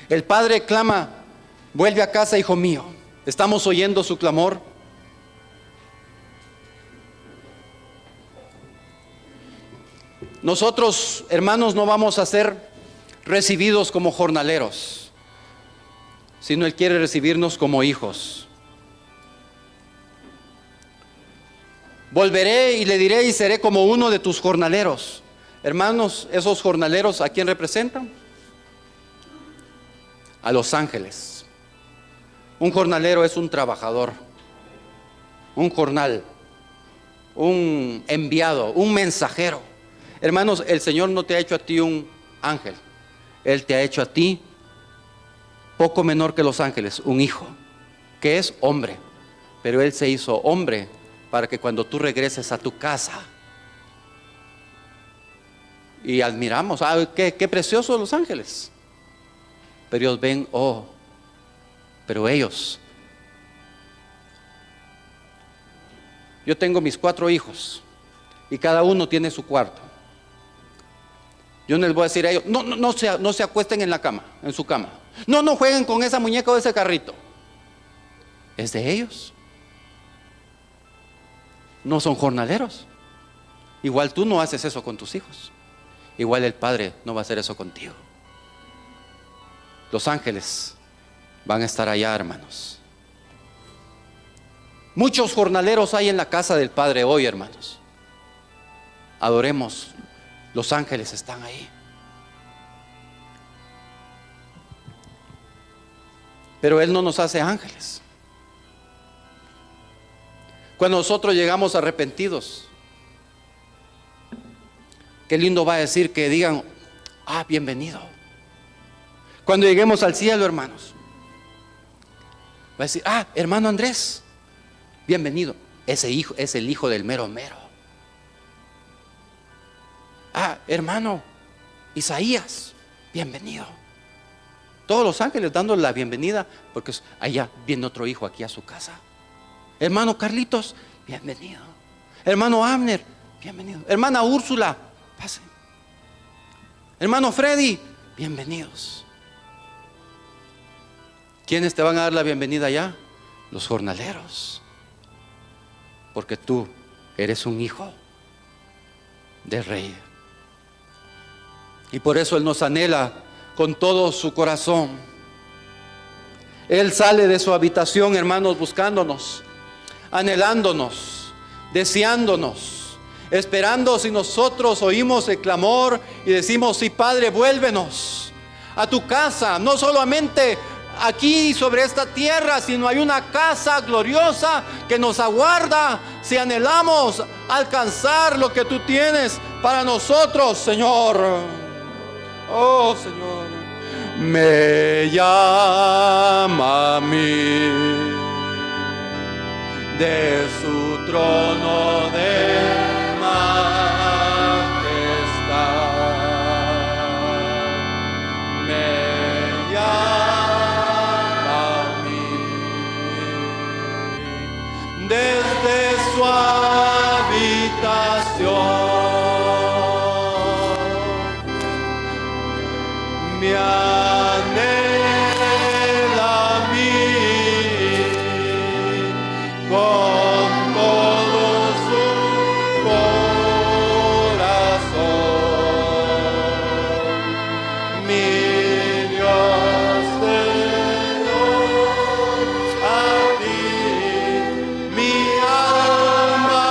El Padre clama, vuelve a casa, hijo mío. ¿Estamos oyendo su clamor? Nosotros, hermanos, no vamos a ser recibidos como jornaleros, sino Él quiere recibirnos como hijos. Volveré y le diré y seré como uno de tus jornaleros. Hermanos, esos jornaleros, ¿a quién representan? A los ángeles. Un jornalero es un trabajador, un jornal, un enviado, un mensajero. Hermanos, el Señor no te ha hecho a ti un ángel, Él te ha hecho a ti poco menor que los ángeles, un hijo, que es hombre. Pero Él se hizo hombre para que cuando tú regreses a tu casa, y admiramos, qué preciosos los ángeles, pero ellos ven, pero ellos, yo tengo mis 4 hijos y cada uno tiene su cuarto. Yo no les voy a decir a ellos, no se acuesten en la cama, en su cama. No jueguen con esa muñeca o ese carrito. Es de ellos. No son jornaleros. Igual tú no haces eso con tus hijos. Igual el Padre no va a hacer eso contigo. Los ángeles van a estar allá, hermanos. Muchos jornaleros hay en la casa del Padre hoy, hermanos. Adoremos. Los ángeles están ahí. Pero Él no nos hace ángeles. Cuando nosotros llegamos arrepentidos, qué lindo va a decir que digan, bienvenido. Cuando lleguemos al cielo, hermanos, va a decir, hermano Andrés, bienvenido. Ese hijo es el hijo del mero mero. Hermano Isaías, bienvenido. Todos los ángeles dando la bienvenida, porque allá viene otro hijo aquí a su casa. Hermano Carlitos, bienvenido. Hermano Abner, bienvenido. Hermana Úrsula, pase. Hermano Freddy, bienvenidos. ¿Quiénes te van a dar la bienvenida ya? Los jornaleros. Porque tú eres un hijo del Rey. Y por eso Él nos anhela con todo su corazón. Él sale de su habitación, hermanos, buscándonos, anhelándonos, deseándonos, esperando si nosotros oímos el clamor y decimos: sí, Padre, vuélvenos a tu casa, no solamente aquí sobre esta tierra, sino hay una casa gloriosa que nos aguarda si anhelamos alcanzar lo que tú tienes para nosotros, Señor. Oh, Señor, me llama a mí de su trono de majestad. Me llama a mí desde su habitación. Me anhela a mí con todo su corazón. Mi Dios te doy a ti, mi alma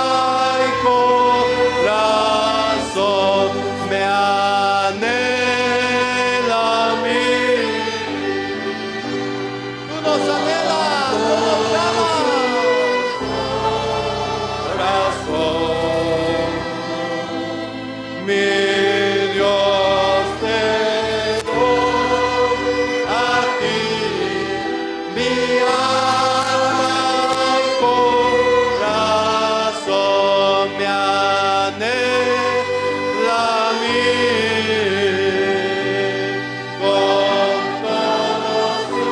y corazón. Me anhela a mí. Tú nos anhelas, tú nos llamas, corazón. Mi Dios te doy a ti, mi alma y corazón. Me anhela a mí con todo su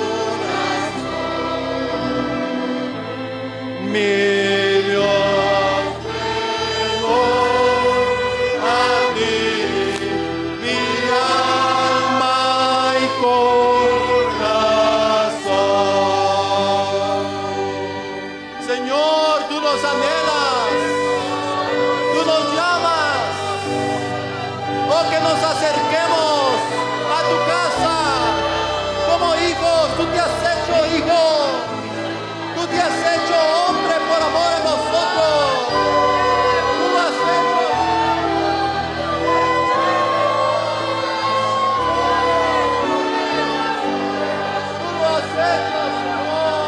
corazón. Mi Dios te doy a ti, mi alma y corazón. Señor, tú nos anhelas, tú nos llamas. Oh, que nos acerquemos a tu casa como hijos. Tú te has hecho hijo, tú te has hecho hombre por amor a nosotros. Tú lo has hecho. Tú lo has hecho, Señor.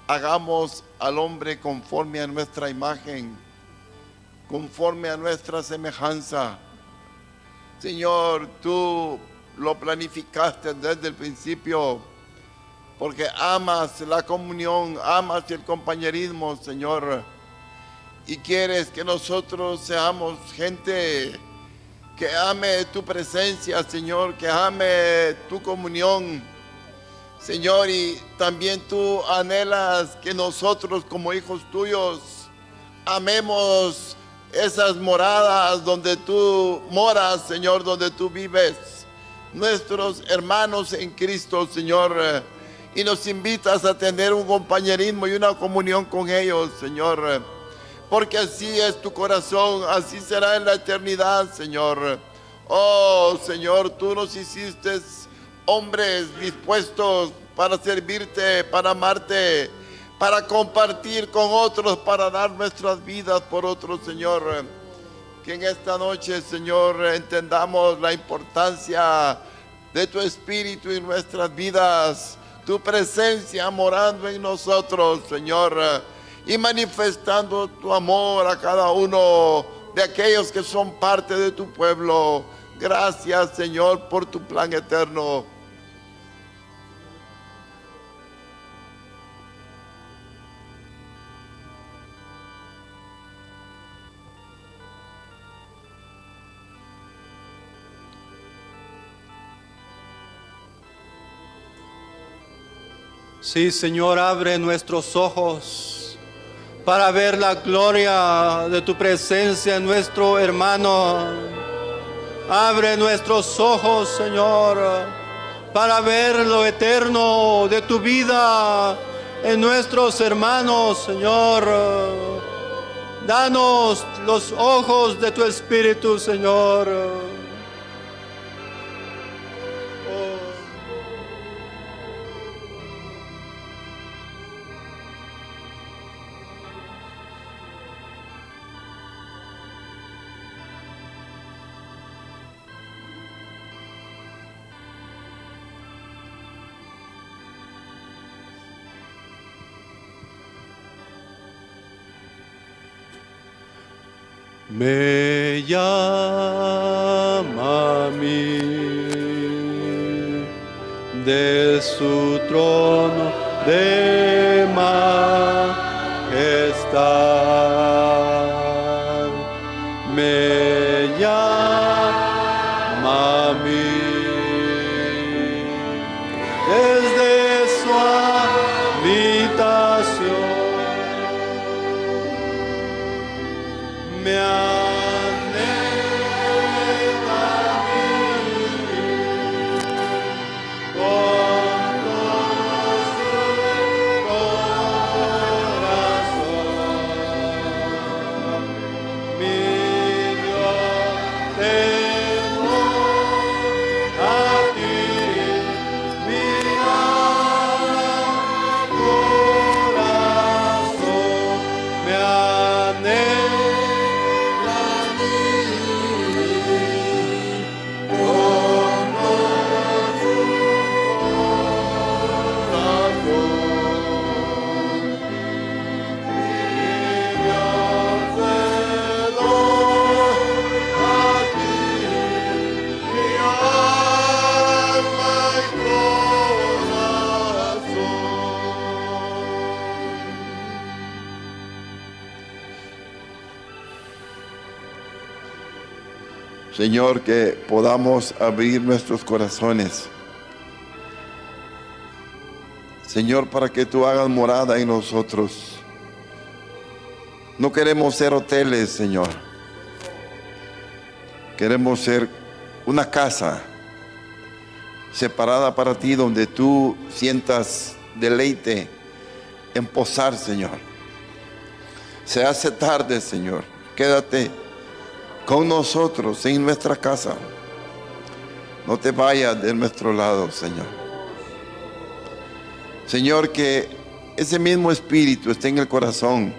hagamos al hombre conforme a nuestra imagen, conforme a nuestra semejanza. Señor, tú lo planificaste desde el principio, porque amas la comunión, amas el compañerismo, Señor, y quieres que nosotros seamos gente que ame tu presencia, Señor, que ame tu comunión, Señor, y también tú anhelas que nosotros como hijos tuyos amemos esas moradas donde tú moras, Señor, donde tú vives, nuestros hermanos en Cristo, Señor, y nos invitas a tener un compañerismo y una comunión con ellos, Señor, porque así es tu corazón, así será en la eternidad, Señor. Oh, Señor, tú nos hiciste hombres dispuestos para servirte, para amarte, para compartir con otros, para dar nuestras vidas por otros, Señor. Que en esta noche, Señor, entendamos la importancia de tu Espíritu en nuestras vidas, tu presencia morando en nosotros, Señor, y manifestando tu amor a cada uno de aquellos que son parte de tu pueblo. Gracias, Señor, por tu plan eterno. Sí, Señor, abre nuestros ojos para ver la gloria de tu presencia en nuestro hermano. Abre nuestros ojos, Señor, para ver lo eterno de tu vida en nuestros hermanos, Señor. Danos los ojos de tu Espíritu, Señor. Me llama a mí de su trono de majestad. Me llama a mí desde su habitación. Me anhela a mí con todo su corazón. Mi Dios, tengo a ti, mi alma, corazón, me anhela. Señor, que podamos abrir nuestros corazones, Señor, para que tú hagas morada en nosotros. No queremos ser hoteles, Señor. Queremos ser una casa separada para ti, donde tú sientas deleite en posar, Señor. Se hace tarde, Señor. Quédate con nosotros en nuestra casa. No te vayas de nuestro lado, Señor. Señor, que ese mismo espíritu esté en el corazón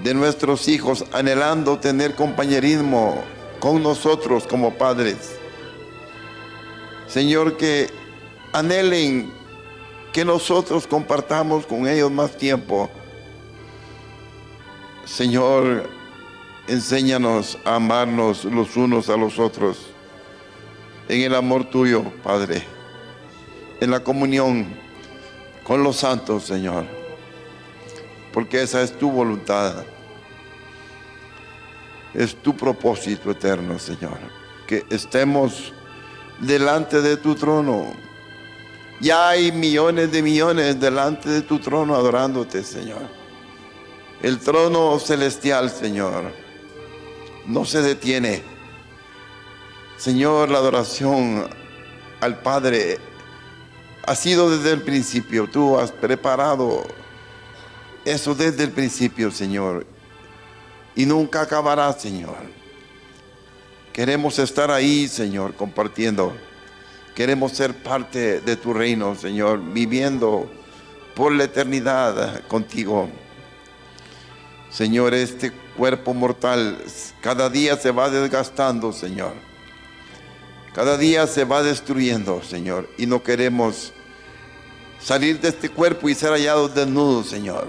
de nuestros hijos, anhelando tener compañerismo con nosotros como padres. Señor, que anhelen que nosotros compartamos con ellos más tiempo. Señor, enséñanos a amarnos los unos a los otros en el amor tuyo, Padre, en la comunión con los santos, Señor, porque esa es tu voluntad, es tu propósito eterno, Señor, que estemos delante de tu trono. Ya hay millones de millones delante de tu trono adorándote, Señor. El trono celestial, Señor, no se detiene. Señor, la adoración al Padre ha sido desde el principio. Tú has preparado eso desde el principio, Señor, y nunca acabará, Señor. Queremos estar ahí, Señor, compartiendo. Queremos ser parte de tu reino, Señor, viviendo por la eternidad contigo. Señor, este cuerpo mortal cada día se va desgastando, Señor. Cada día se va destruyendo, Señor. Y no queremos salir de este cuerpo y ser hallados desnudos, Señor.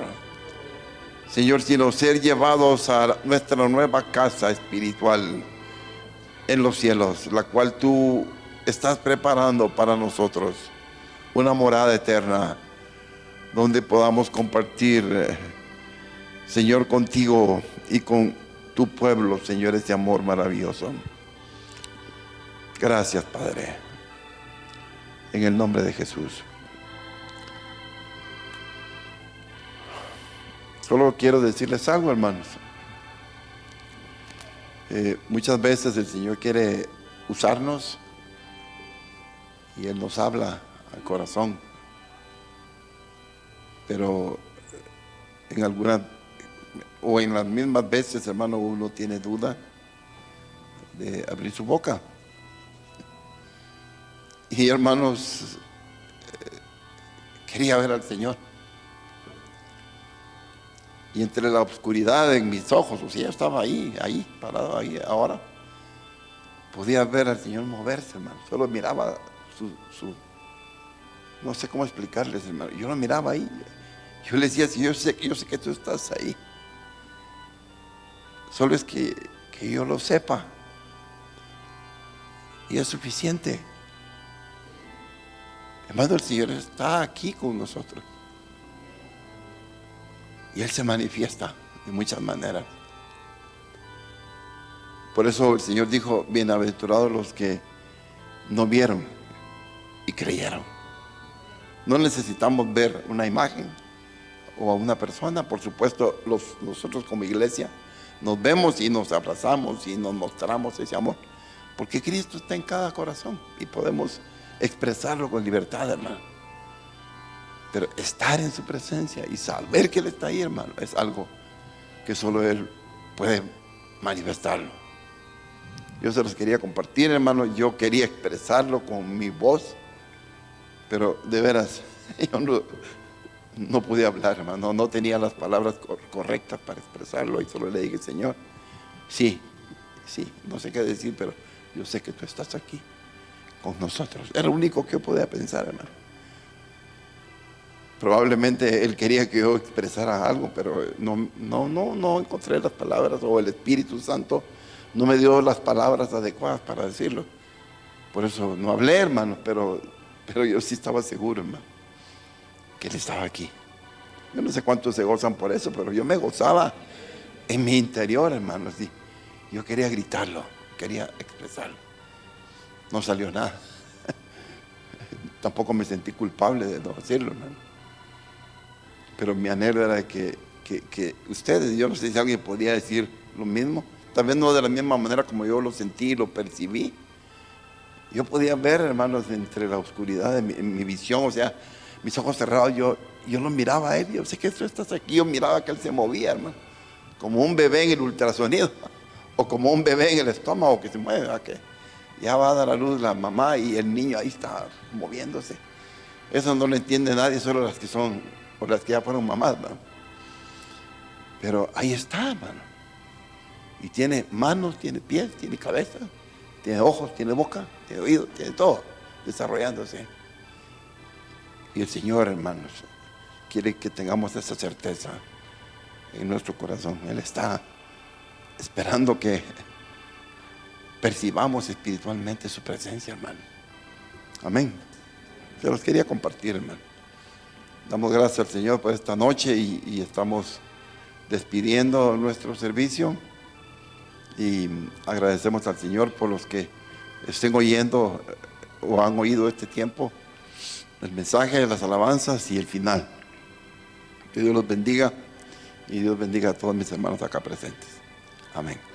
Señor, sino ser llevados a nuestra nueva casa espiritual en los cielos, la cual tú estás preparando para nosotros. Una morada eterna donde podamos compartir, Señor, contigo y con tu pueblo, Señor, ese amor maravilloso. Gracias, Padre, en el nombre de Jesús. Solo quiero decirles algo, hermanos. Muchas veces el Señor quiere usarnos y Él nos habla al corazón, pero en algunas o en las mismas veces, hermano, uno tiene duda de abrir su boca. Y hermanos, quería ver al Señor. Y entre la oscuridad en mis ojos, o sea, yo estaba ahí, parado ahí, ahora podía ver al Señor moverse, hermano. Solo miraba su no sé cómo explicarles, hermano. Yo lo miraba ahí. Yo le decía, yo sé que tú estás ahí. Solo es que yo lo sepa. Y es suficiente. Hermano, el Señor está aquí con nosotros. Y Él se manifiesta de muchas maneras. Por eso el Señor dijo, bienaventurados los que no vieron y creyeron. No necesitamos ver una imagen o a una persona. Por supuesto, nosotros como iglesia nos vemos y nos abrazamos y nos mostramos ese amor. Porque Cristo está en cada corazón y podemos expresarlo con libertad, hermano. Pero estar en su presencia y saber que Él está ahí, hermano, es algo que solo Él puede manifestarlo. Yo se los quería compartir, hermano. Yo quería expresarlo con mi voz, pero de veras, yo no pude hablar, hermano. No tenía las palabras correctas para expresarlo y solo le dije, Señor, sí, no sé qué decir, pero yo sé que tú estás aquí con nosotros. Era lo único que yo podía pensar, hermano. Probablemente Él quería que yo expresara algo, pero no encontré las palabras, o el Espíritu Santo no me dio las palabras adecuadas para decirlo. Por eso no hablé, hermano, pero yo sí estaba seguro, hermano, que Él estaba aquí. Yo no sé cuántos se gozan por eso, pero yo me gozaba en mi interior, hermano. Sí. Yo quería gritarlo, quería expresarlo. No salió nada. Tampoco me sentí culpable de no hacerlo, hermano. Pero mi anhelo era que ustedes, yo no sé si alguien podría decir lo mismo, tal vez no de la misma manera como yo lo sentí, lo percibí. Yo podía ver, hermanos, entre la oscuridad de mi visión, o sea, mis ojos cerrados, yo lo miraba a Él. Yo sé que tú estás aquí. Yo miraba que Él se movía, hermano, como un bebé en el ultrasonido, o como un bebé en el estómago que se mueve, ¿verdad? Que ya va a dar a luz la mamá y el niño ahí está moviéndose. Eso no lo entiende nadie, solo las que son, o las que ya fueron mamás, ¿verdad? Pero ahí está, hermano. Y tiene manos, tiene pies, tiene cabeza, tiene ojos, tiene boca, tiene oídos, tiene todo desarrollándose. Y el Señor, hermanos, quiere que tengamos esa certeza en nuestro corazón. Él está esperando que percibamos espiritualmente su presencia, hermano. Amén. Se los quería compartir, hermano. Damos gracias al Señor por esta noche y estamos despidiendo nuestro servicio. Y agradecemos al Señor por los que estén oyendo o han oído este tiempo, el mensaje, las alabanzas y el final. Que Dios los bendiga y Dios bendiga a todos mis hermanos acá presentes. Amén.